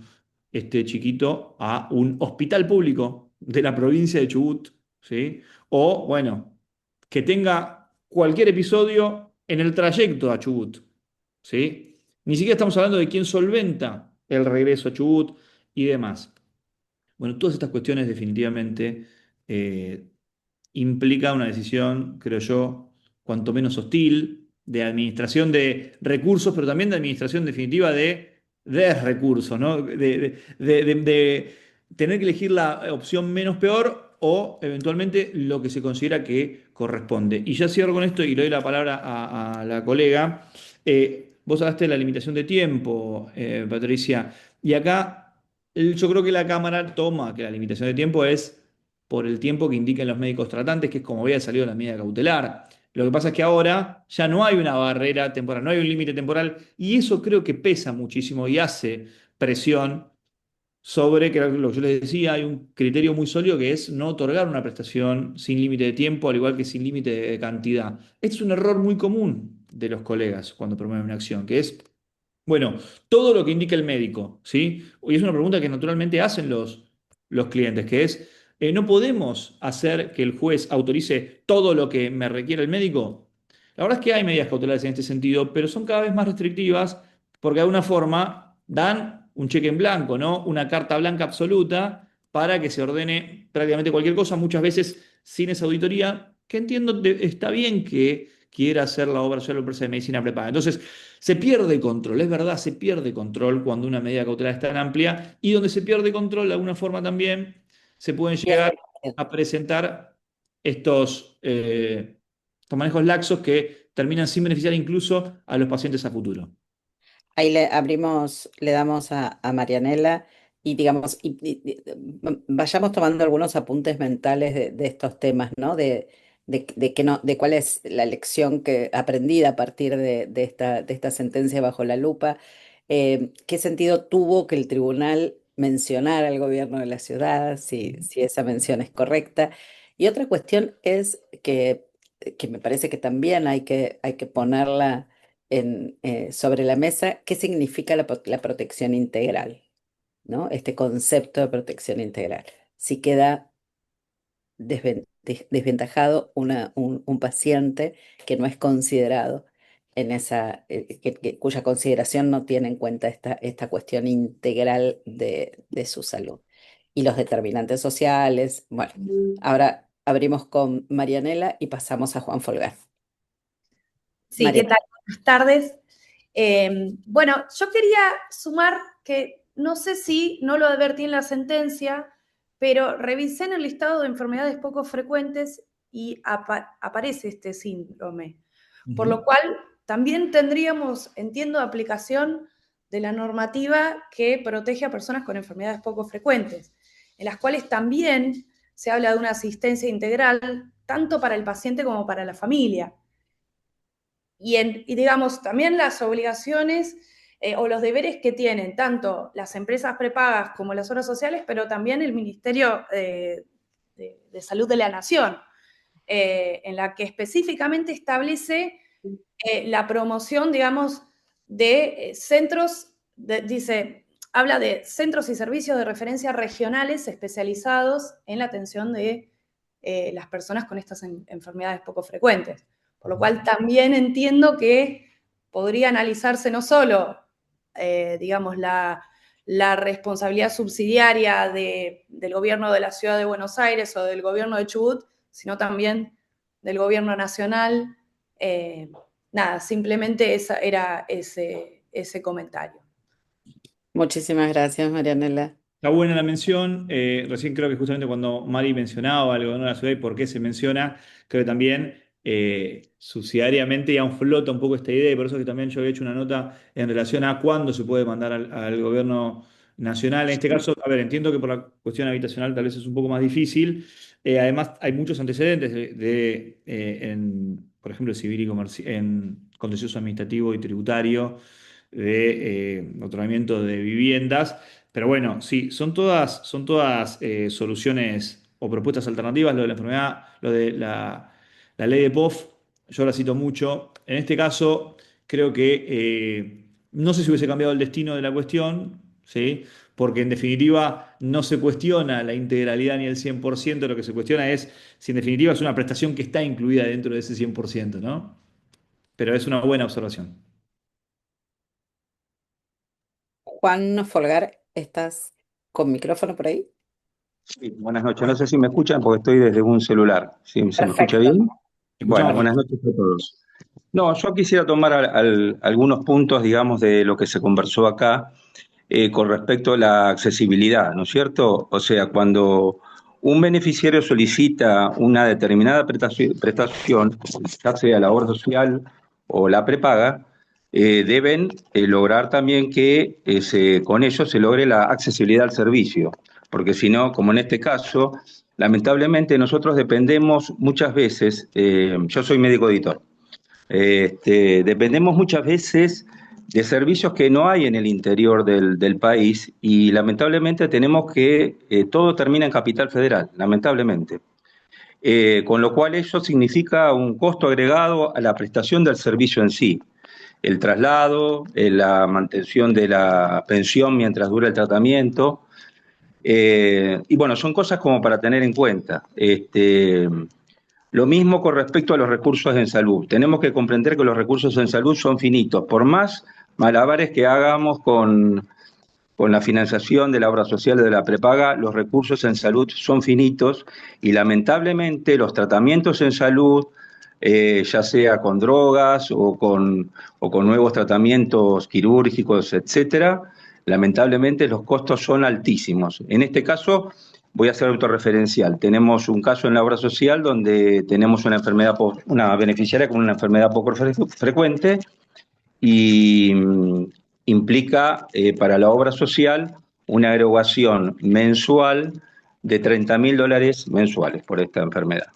este chiquito a un hospital público de la provincia de Chubut, ¿sí? O, bueno, que tenga cualquier episodio en el trayecto a Chubut, ¿sí? Ni siquiera estamos hablando de quién solventa el regreso a Chubut y demás. Bueno, todas estas cuestiones definitivamente eh, implica una decisión, creo yo, cuanto menos hostil, de administración de recursos, pero también de administración definitiva de recursos, ¿no? De tener que elegir la opción menos peor o eventualmente lo que se considera que corresponde. Y ya cierro con esto y le doy la palabra a la colega. Vos hablaste de la limitación de tiempo, Patricia, y acá yo creo que la Cámara toma que la limitación de tiempo es por el tiempo que indican los médicos tratantes, que es como había salido la medida cautelar. Lo que pasa es que ahora ya no hay una barrera temporal, no hay un límite temporal, y eso creo que pesa muchísimo y hace presión sobre, que era lo que yo les decía, hay un criterio muy sólido que es no otorgar una prestación sin límite de tiempo, al igual que sin límite de cantidad. Este es un error muy común de los colegas cuando promueven una acción, que es bueno, todo lo que indica el médico, ¿sí? Y es una pregunta que naturalmente hacen los clientes, que es, ¿no podemos hacer que el juez autorice todo lo que me requiere el médico? La verdad es que hay medidas cautelares en este sentido, pero son cada vez más restrictivas porque de alguna forma dan un cheque en blanco, ¿no? Una carta blanca absoluta para que se ordene prácticamente cualquier cosa, muchas veces sin esa auditoría, que entiendo está bien que quiera hacer la obra social o empresa de medicina prepaga. Entonces, se pierde control, es verdad, se pierde control cuando una medida cautelar es tan amplia y donde se pierde control, de alguna forma también se pueden Bien, llegar a presentar estos manejos laxos que terminan sin beneficiar incluso a los pacientes a futuro. ahí le abrimos, le damos a Marianela y digamos, vayamos tomando algunos apuntes mentales de estos temas, ¿no? De que no, de cuál es la lección que aprendida a partir de esta sentencia bajo la lupa. ¿Qué sentido tuvo que el tribunal mencionara al gobierno de la ciudad, si esa mención es correcta? Y otra cuestión es que me parece que también hay que ponerla sobre la mesa qué significa la protección integral, ¿no? Este concepto de protección integral. Si queda desventajado un paciente que no es considerado en cuya consideración no tiene en cuenta esta cuestión integral de su salud. Y los determinantes sociales. Bueno, ahora abrimos con Marianela y pasamos a Juan Folgar. Sí, ¿qué tal? Buenas tardes. Bueno, yo quería sumar que no sé si no lo advertí en la sentencia, pero revisé en el listado de enfermedades poco frecuentes y aparece este síndrome. Por lo cual, también tendríamos, entiendo, aplicación de la normativa que protege a personas con enfermedades poco frecuentes, en las cuales también se habla de una asistencia integral, tanto para el paciente como para la familia. Y digamos, también las obligaciones o los deberes que tienen tanto las empresas prepagas como las obras sociales, pero también el Ministerio de Salud de la Nación, en la que específicamente establece la promoción, digamos, de centros, habla de centros y servicios de referencia regionales especializados en la atención de las personas con estas enfermedades poco frecuentes. Por lo cual también entiendo que podría analizarse no solo, digamos, la responsabilidad subsidiaria del gobierno de la Ciudad de Buenos Aires o del gobierno de Chubut, sino también del gobierno nacional. Nada, simplemente era ese comentario. Muchísimas gracias, Marianela. Está buena la mención. Recién creo que justamente cuando Mari mencionaba el gobierno de la ciudad y por qué se menciona, creo que también subsidiariamente ya flota un poco esta idea, y por eso es que también yo había hecho una nota en relación a cuándo se puede mandar al gobierno nacional. En este caso, a ver, entiendo que por la cuestión habitacional tal vez es un poco más difícil. Además, hay muchos antecedentes por ejemplo, civil y en contencioso administrativo y tributario de otorgamiento de viviendas. Pero bueno, sí, son todas soluciones o propuestas alternativas. Lo de la enfermedad, lo de la ley de POF, yo la cito mucho. En este caso, creo que no sé si hubiese cambiado el destino de la cuestión, ¿sí? Porque en definitiva no se cuestiona la integralidad ni el 100%, lo que se cuestiona es si en definitiva es una prestación que está incluida dentro de ese 100%, ¿no? Pero es una buena observación. Juan Folgar, ¿estás con micrófono por ahí? Sí, buenas noches. No sé si me escuchan porque estoy desde un celular. ¿Sí? ¿Se me escucha Perfecto. bien? Bueno, Escuchamos buenas bien. noches a todos. No, yo quisiera tomar algunos puntos, digamos, de lo que se conversó acá con respecto a la accesibilidad, ¿no es cierto? O sea, cuando un beneficiario solicita una determinada prestación, ya sea la obra social o la prepaga, deben lograr también que con ello se logre la accesibilidad al servicio, porque si no, como en este caso, lamentablemente nosotros dependemos muchas veces, yo soy médico editor, dependemos muchas veces de servicios que no hay en el interior del país y lamentablemente tenemos que, todo termina en Capital Federal, lamentablemente. Con lo cual eso significa un costo agregado a la prestación del servicio en sí. El traslado, la mantención de la pensión mientras dura el tratamiento. Y bueno, son cosas como para tener en cuenta. Lo mismo con respecto a los recursos en salud. Tenemos que comprender que los recursos en salud son finitos. Por más malabares que hagamos con la financiación de la obra social de la prepaga, los recursos en salud son finitos y lamentablemente los tratamientos en salud, ya sea con drogas o con nuevos tratamientos quirúrgicos, etcétera, lamentablemente los costos son altísimos. En este caso, voy a ser autorreferencial. Tenemos un caso en la obra social donde tenemos una beneficiaria con una enfermedad poco frecuente y implica para la obra social una erogación mensual de $30.000 mensuales por esta enfermedad.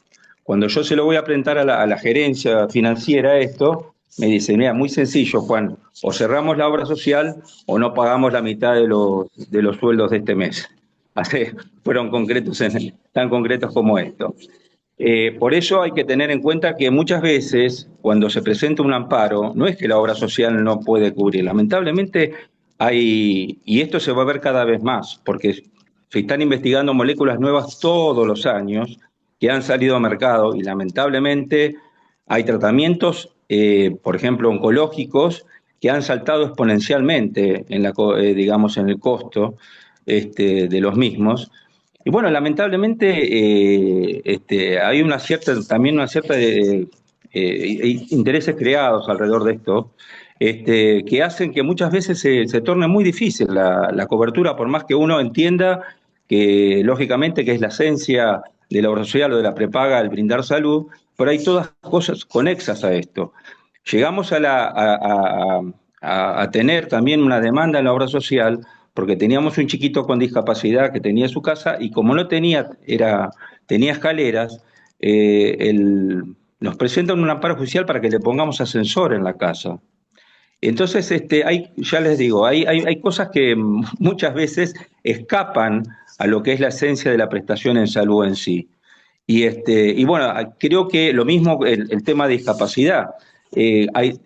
Cuando yo se lo voy a presentar a la gerencia financiera esto, me dice, mira, muy sencillo, Juan, o cerramos la obra social o no pagamos la mitad de los sueldos de este mes. Así, fueron tan concretos como esto. Por eso hay que tener en cuenta que muchas veces cuando se presenta un amparo, no es que la obra social no puede cubrir. Lamentablemente y esto se va a ver cada vez más, porque se están investigando moléculas nuevas todos los años que han salido al mercado y lamentablemente hay tratamientos, por ejemplo, oncológicos, que han saltado exponencialmente digamos, en el costo de los mismos. Y bueno, lamentablemente hay también una cierta intereses creados alrededor de esto, que hacen que muchas veces se torne muy difícil la cobertura, por más que uno entienda que lógicamente que es la esencia de la obra social o de la prepaga el brindar salud, pero hay todas cosas conexas a esto. Llegamos a tener también una demanda en la obra social porque teníamos un chiquito con discapacidad que tenía su casa y como no tenía escaleras, nos presentan un amparo judicial para que le pongamos ascensor en la casa. Entonces, ya les digo, hay cosas que muchas veces escapan a lo que es la esencia de la prestación en salud en sí. Y bueno, creo que lo mismo el tema de discapacidad.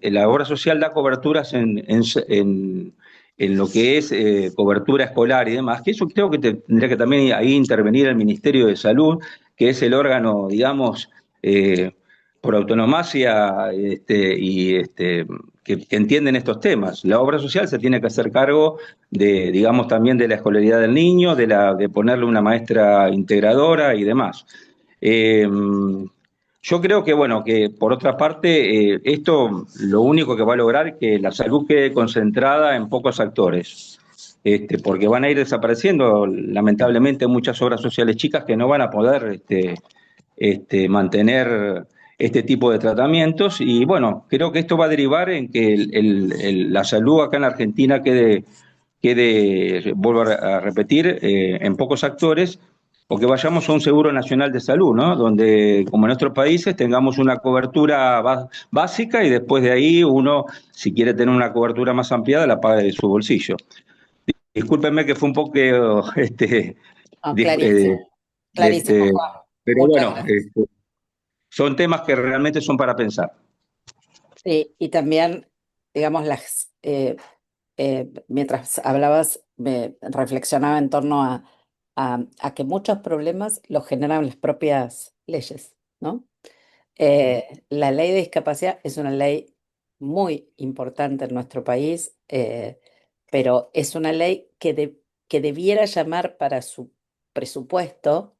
La obra social da coberturas en lo que es cobertura escolar y demás, que eso creo que tendría que también ahí intervenir el Ministerio de Salud, que es el órgano, digamos, por autonomacia que entienden estos temas. La obra social se tiene que hacer cargo digamos, también de la escolaridad del niño, de ponerle una maestra integradora y demás. Yo creo que, bueno, que por otra parte, esto lo único que va a lograr es que la salud quede concentrada en pocos actores, porque van a ir desapareciendo, lamentablemente, muchas obras sociales chicas que no van a poder mantener este tipo de tratamientos. Y bueno, creo que esto va a derivar en que la salud acá en la Argentina quede, vuelvo a repetir, en pocos actores, o que vayamos a un seguro nacional de salud, ¿no? Donde, como en nuestros países, tengamos una cobertura básica y después de ahí uno, si quiere tener una cobertura más ampliada, la paga de su bolsillo. Discúlpenme que fue un poco, No, dis- clarísimo, clarísimo, este, Juan. pero Muchas bueno, gracias. son temas que realmente son para pensar. Sí, y también, digamos, mientras hablabas, me reflexionaba en torno a que muchos problemas los generan las propias leyes, ¿no? La ley de discapacidad es una ley muy importante en nuestro país, pero es una ley que debiera llamar para su presupuesto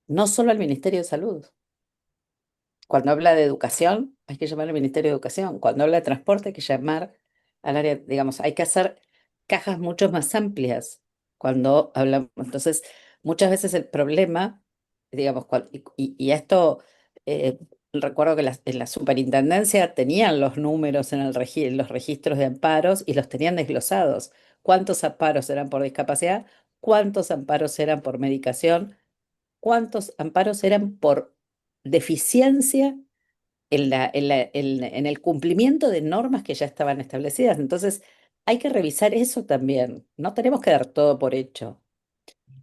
no solo al Ministerio de Salud. Cuando habla de educación, hay que llamar al Ministerio de Educación. Cuando habla de transporte, hay que llamar al área, digamos, hay que hacer cajas mucho más amplias cuando hablamos. Entonces, muchas veces el problema, digamos, y esto, eh, recuerdo que en la superintendencia tenían los números en los registros de amparos y los tenían desglosados. ¿Cuántos amparos eran por discapacidad? ¿Cuántos amparos eran por medicación? ¿Cuántos amparos eran por deficiencia en el cumplimiento de normas que ya estaban establecidas? Entonces, hay que revisar eso también. No tenemos que dar todo por hecho.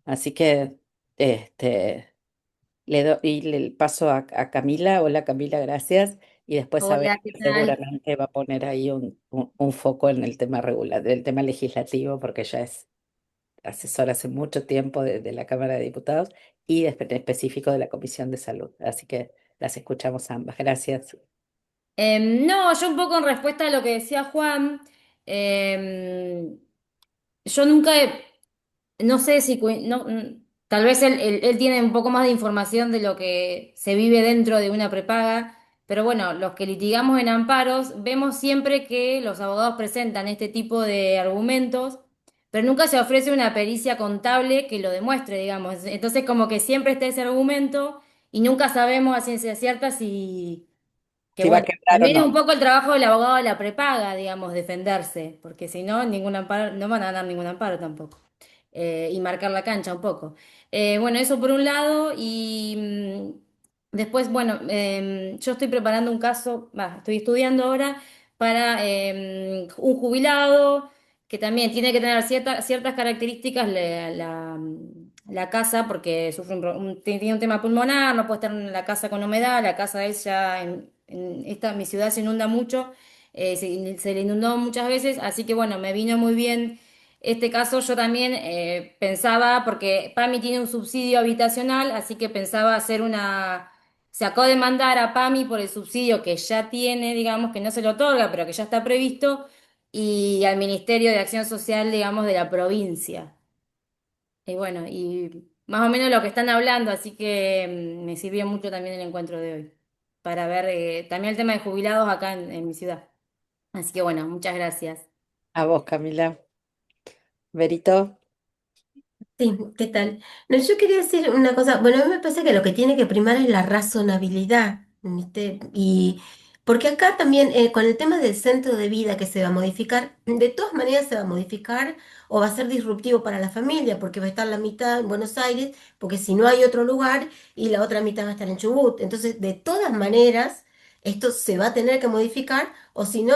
Así que le doy y le paso a Camila. Hola Camila, gracias. Y después a ver, Hola, ¿qué tal? seguramente va a poner ahí un foco en el tema del tema legislativo, porque ya es asesora hace mucho tiempo de la Cámara de Diputados y en específico de la Comisión de Salud. Así que las escuchamos ambas. Gracias. No, yo un poco en respuesta a lo que decía Juan, em, yo nunca no sé si, no, tal vez él tiene un poco más de información de lo que se vive dentro de una prepaga, pero bueno, los que litigamos en amparos vemos siempre que los abogados presentan este tipo de argumentos, pero nunca se ofrece una pericia contable que lo demuestre, digamos. Entonces como que siempre está ese argumento y nunca sabemos a ciencia cierta si que Si va a bueno, quebrar o también es no. un poco el trabajo del abogado de la prepaga, digamos, defenderse, porque si no, ningún amparo, no van a ganar ningún amparo tampoco. Y marcar la cancha un poco. Bueno, eso por un lado, y después, bueno, yo estoy preparando un caso, estoy estudiando ahora para un jubilado que también tiene que tener ciertas características la casa, porque sufre tiene un tema pulmonar, no puede estar en la casa con humedad, la casa de él ya mi ciudad se inunda mucho, se le inundó muchas veces, así que bueno, me vino muy bien este caso. Yo también pensaba, porque PAMI tiene un subsidio habitacional, así que pensaba hacer se acabó de mandar a PAMI por el subsidio que ya tiene, digamos, que no se lo otorga, pero que ya está previsto, y al Ministerio de Acción Social, digamos, de la provincia. Y bueno, y más o menos lo que están hablando, así que me sirvió mucho también el encuentro de hoy, para ver también el tema de jubilados acá en mi ciudad. Así que bueno, muchas gracias. A vos, Camila. Berito. Sí, ¿qué tal? No, yo quería decir una cosa, bueno, a mí me parece que lo que tiene que primar es la razonabilidad, ¿viste? Y porque acá también, con el tema del centro de vida que se va a modificar, de todas maneras se va a modificar o va a ser disruptivo para la familia, porque va a estar la mitad en Buenos Aires, porque si no hay otro lugar y la otra mitad va a estar en Chubut. Entonces, de todas maneras, esto se va a tener que modificar, o si no,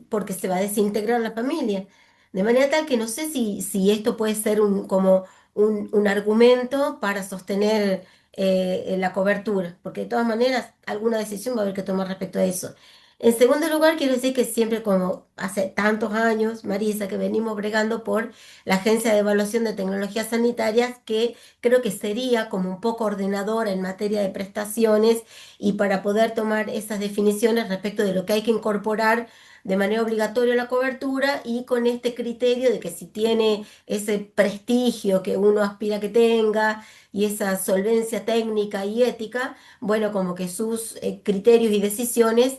porque se va a desintegrar la familia. De manera tal que no sé si esto puede ser como un argumento para sostener la cobertura, porque de todas maneras alguna decisión va a haber que tomar respecto a eso. En segundo lugar, quiero decir que siempre, como hace tantos años, Marisa, que venimos bregando por la Agencia de Evaluación de Tecnologías Sanitarias, que creo que sería como un poco ordenadora en materia de prestaciones y para poder tomar esas definiciones respecto de lo que hay que incorporar de manera obligatoria a la cobertura y con este criterio de que si tiene ese prestigio que uno aspira que tenga y esa solvencia técnica y ética, bueno, como que sus criterios y decisiones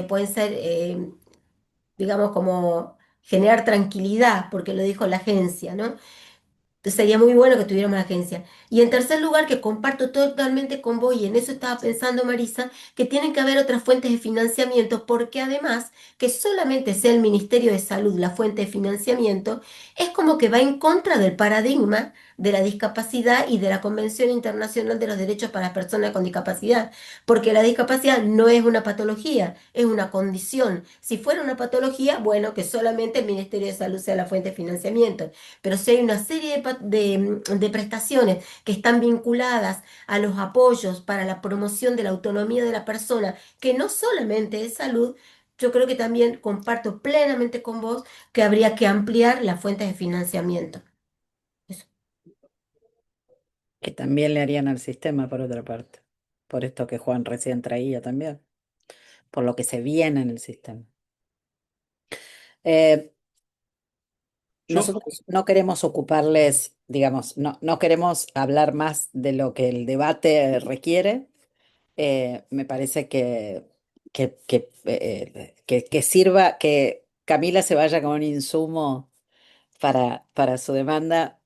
pueden ser, digamos, como generar tranquilidad, porque lo dijo la agencia, ¿no? Sería muy bueno que tuviéramos la agencia. Y en tercer lugar, que comparto totalmente con vos, y en eso estaba pensando Marisa, que tienen que haber otras fuentes de financiamiento, porque además que solamente sea el Ministerio de Salud la fuente de financiamiento, es como que va en contra del paradigma de la discapacidad y de la Convención Internacional de los Derechos para las Personas con Discapacidad, porque la discapacidad no es una patología, es una condición. Si fuera una patología, bueno, que solamente el Ministerio de Salud sea la fuente de financiamiento. Pero si hay una serie de prestaciones que están vinculadas a los apoyos para la promoción de la autonomía de la persona, que no solamente es salud, yo creo que también comparto plenamente con vos que habría que ampliar las fuentes de financiamiento. Eso. Que también le harían al sistema, por otra parte, por esto que Juan recién traía también, por lo que se viene en el sistema. Eh, Yo, Nosotros no queremos ocuparles, digamos, no queremos hablar más de lo que el debate requiere. Me parece que sirva, que Camila se vaya con un insumo para su demanda.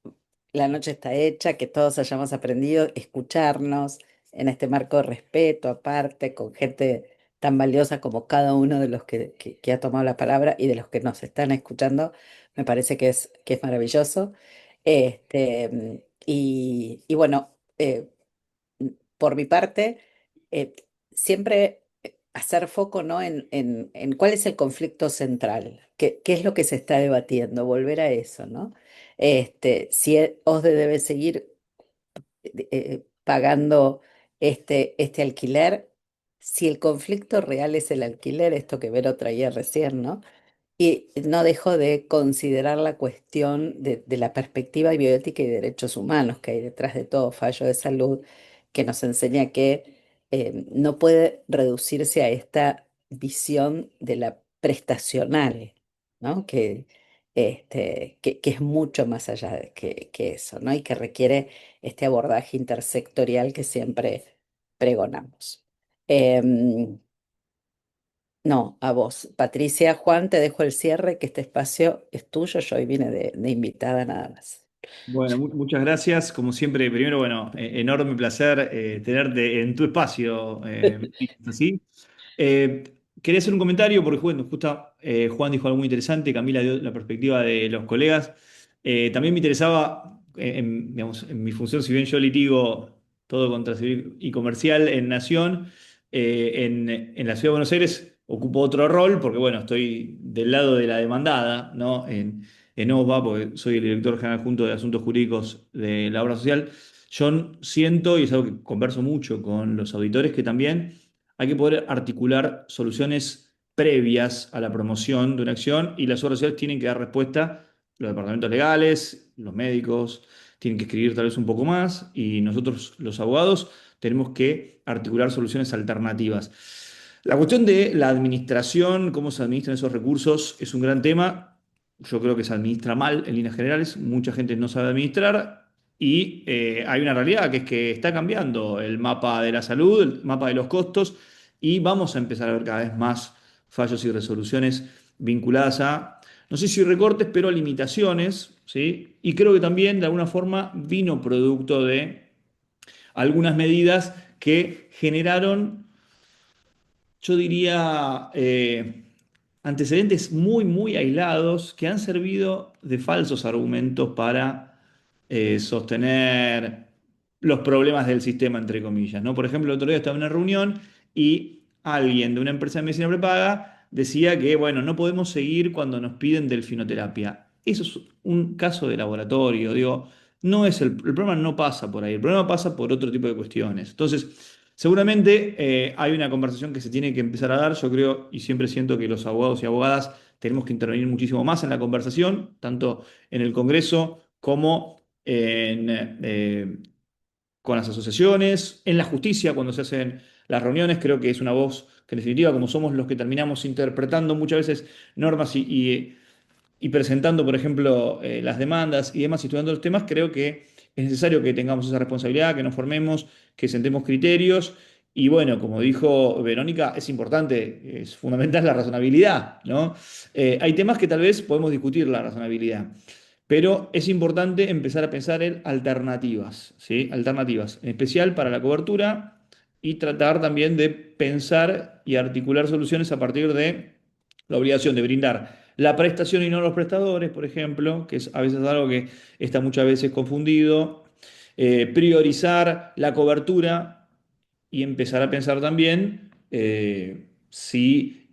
La noche está hecha, que todos hayamos aprendido a escucharnos en este marco de respeto, aparte, con gente tan valiosa como cada uno de los que ha tomado la palabra y de los que nos están escuchando. Me parece que es maravilloso. Y bueno, por mi parte, eh, siempre hacer foco, ¿no? en cuál es el conflicto central, qué es lo que se está debatiendo, volver a eso, ¿no? Si OSDE debe seguir pagando este alquiler, si el conflicto real es el alquiler, esto que Vero traía recién, ¿no? Y no dejo de considerar la cuestión de la perspectiva bioética y derechos humanos que hay detrás de todo fallo de salud, que nos enseña que no puede reducirse a esta visión de la prestacional, ¿no? Que es mucho más allá que eso, ¿no? Y que requiere este abordaje intersectorial que siempre pregonamos. Em, no, a vos. Patricia, Juan, te dejo el cierre, que este espacio es tuyo. Yo hoy vine de invitada nada más. bueno, muchas gracias. Como siempre, primero, bueno, enorme placer tenerte en tu espacio, así. Eh, Quería hacer un comentario porque bueno, justo Juan dijo algo muy interesante, Camila dio la perspectiva de los colegas. También me interesaba, digamos, en mi función, si bien yo litigo todo contra civil y comercial en Nación, en la Ciudad de Buenos Aires ocupo otro rol porque bueno, estoy del lado de la demandada, ¿no? En OSBA, porque soy el director general adjunto de Asuntos Jurídicos de la Obra Social. Yo siento, y es algo que converso mucho con los auditores, que también hay que poder articular soluciones previas a la promoción de una acción y las obras sociales tienen que dar respuesta, los departamentos legales, los médicos, tienen que escribir tal vez un poco más y nosotros los abogados tenemos que articular soluciones alternativas. La cuestión de la administración, cómo se administran esos recursos, es un gran tema. Yo creo que se administra mal en líneas generales, mucha gente no sabe administrar y hay una realidad que es que está cambiando el mapa de la salud, el mapa de los costos y vamos a empezar a ver cada vez más fallos y resoluciones vinculadas a, no sé si recortes, pero a limitaciones, ¿sí? Y creo que también de alguna forma vino producto de algunas medidas que generaron, yo diría, antecedentes muy, muy aislados que han servido de falsos argumentos para sostener los problemas del sistema, entre comillas, ¿no? Por ejemplo, el otro día estaba en una reunión y alguien de una empresa de medicina prepaga decía que, bueno, no podemos seguir cuando nos piden delfinoterapia. Eso es un caso de laboratorio, digo, no es el problema no pasa por ahí, el problema pasa por otro tipo de cuestiones. Entonces, seguramente hay una conversación que se tiene que empezar a dar, yo creo, y siempre siento que los abogados y abogadas tenemos que intervenir muchísimo más en la conversación, tanto en el Congreso como con las asociaciones, en la justicia, cuando se hacen las reuniones, creo que es una voz que en definitiva, como somos los que terminamos interpretando muchas veces normas y presentando, por ejemplo, las demandas y demás, y estudiando los temas, creo que es necesario que tengamos esa responsabilidad, que nos formemos, que sentemos criterios. Y bueno, como dijo Verónica, es importante, es fundamental la razonabilidad, ¿no? Hay temas que tal vez podemos discutir la razonabilidad. pero es importante empezar a pensar en alternativas, ¿sí? Alternativas, en especial para la cobertura y tratar también de pensar y articular soluciones a partir de la obligación de brindar la prestación y no los prestadores, por ejemplo, que es a veces algo que está muchas veces confundido, priorizar la cobertura y empezar a pensar también si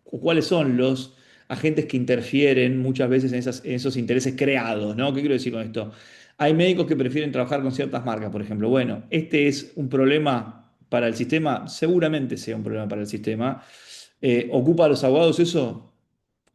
o cuáles son los agentes que interfieren muchas veces en esos intereses creados, ¿no? ¿Qué quiero decir con esto? Hay médicos que prefieren trabajar con ciertas marcas, por ejemplo. Bueno, este es un problema para el sistema, seguramente sea un problema para el sistema. ¿Ocupa a los abogados eso?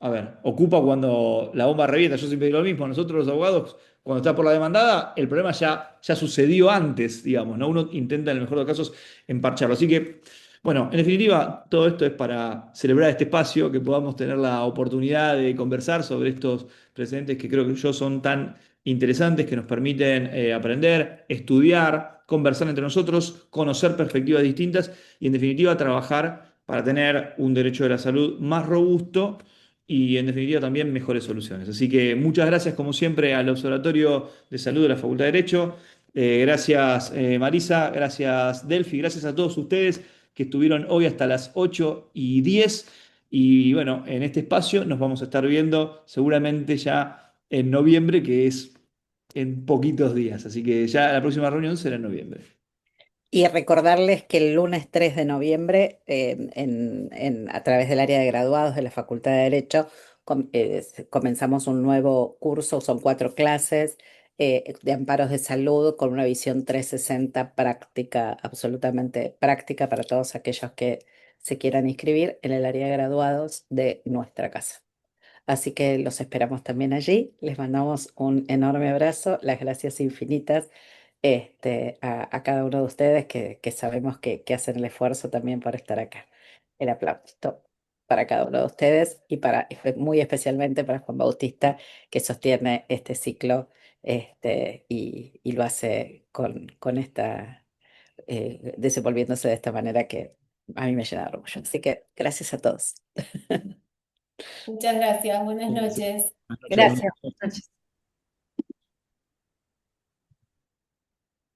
A ver, ocupa cuando la bomba revienta. Yo siempre digo lo mismo. Nosotros los abogados, cuando está por la demandada, el problema ya sucedió antes, digamos, ¿no? Uno intenta, en el mejor de los casos, emparcharlo. Así que, bueno, en definitiva, todo esto es para celebrar este espacio, que podamos tener la oportunidad de conversar sobre estos precedentes que creo que yo son tan interesantes, que nos permiten aprender, estudiar, conversar entre nosotros, conocer perspectivas distintas y, en definitiva, trabajar para tener un derecho de la salud más robusto y en definitiva también mejores soluciones. Así que muchas gracias como siempre al Observatorio de Salud de la Facultad de Derecho. Gracias Marisa, gracias Delphi, gracias a todos ustedes que estuvieron hoy hasta las 8:10. Y bueno, en este espacio nos vamos a estar viendo seguramente ya en noviembre, que es en poquitos días. Así que ya la próxima reunión será en noviembre. Y recordarles que el lunes 3 de noviembre, a través del área de graduados de la Facultad de Derecho, comenzamos un nuevo curso, son 4 clases de amparos de salud con una visión 360 práctica, absolutamente práctica para todos aquellos que se quieran inscribir en el área de graduados de nuestra casa. Así que los esperamos también allí. Les mandamos un enorme abrazo, las gracias infinitas a cada uno de ustedes que sabemos que hacen el esfuerzo también por estar acá. El aplauso para cada uno de ustedes y muy especialmente para Juan Bautista, que sostiene este ciclo y lo hace con esta, desenvolviéndose de esta manera que a mí me llena de orgullo. Así que gracias a todos. Muchas gracias, buenas Gracias. noches. Gracias. Buenas noches.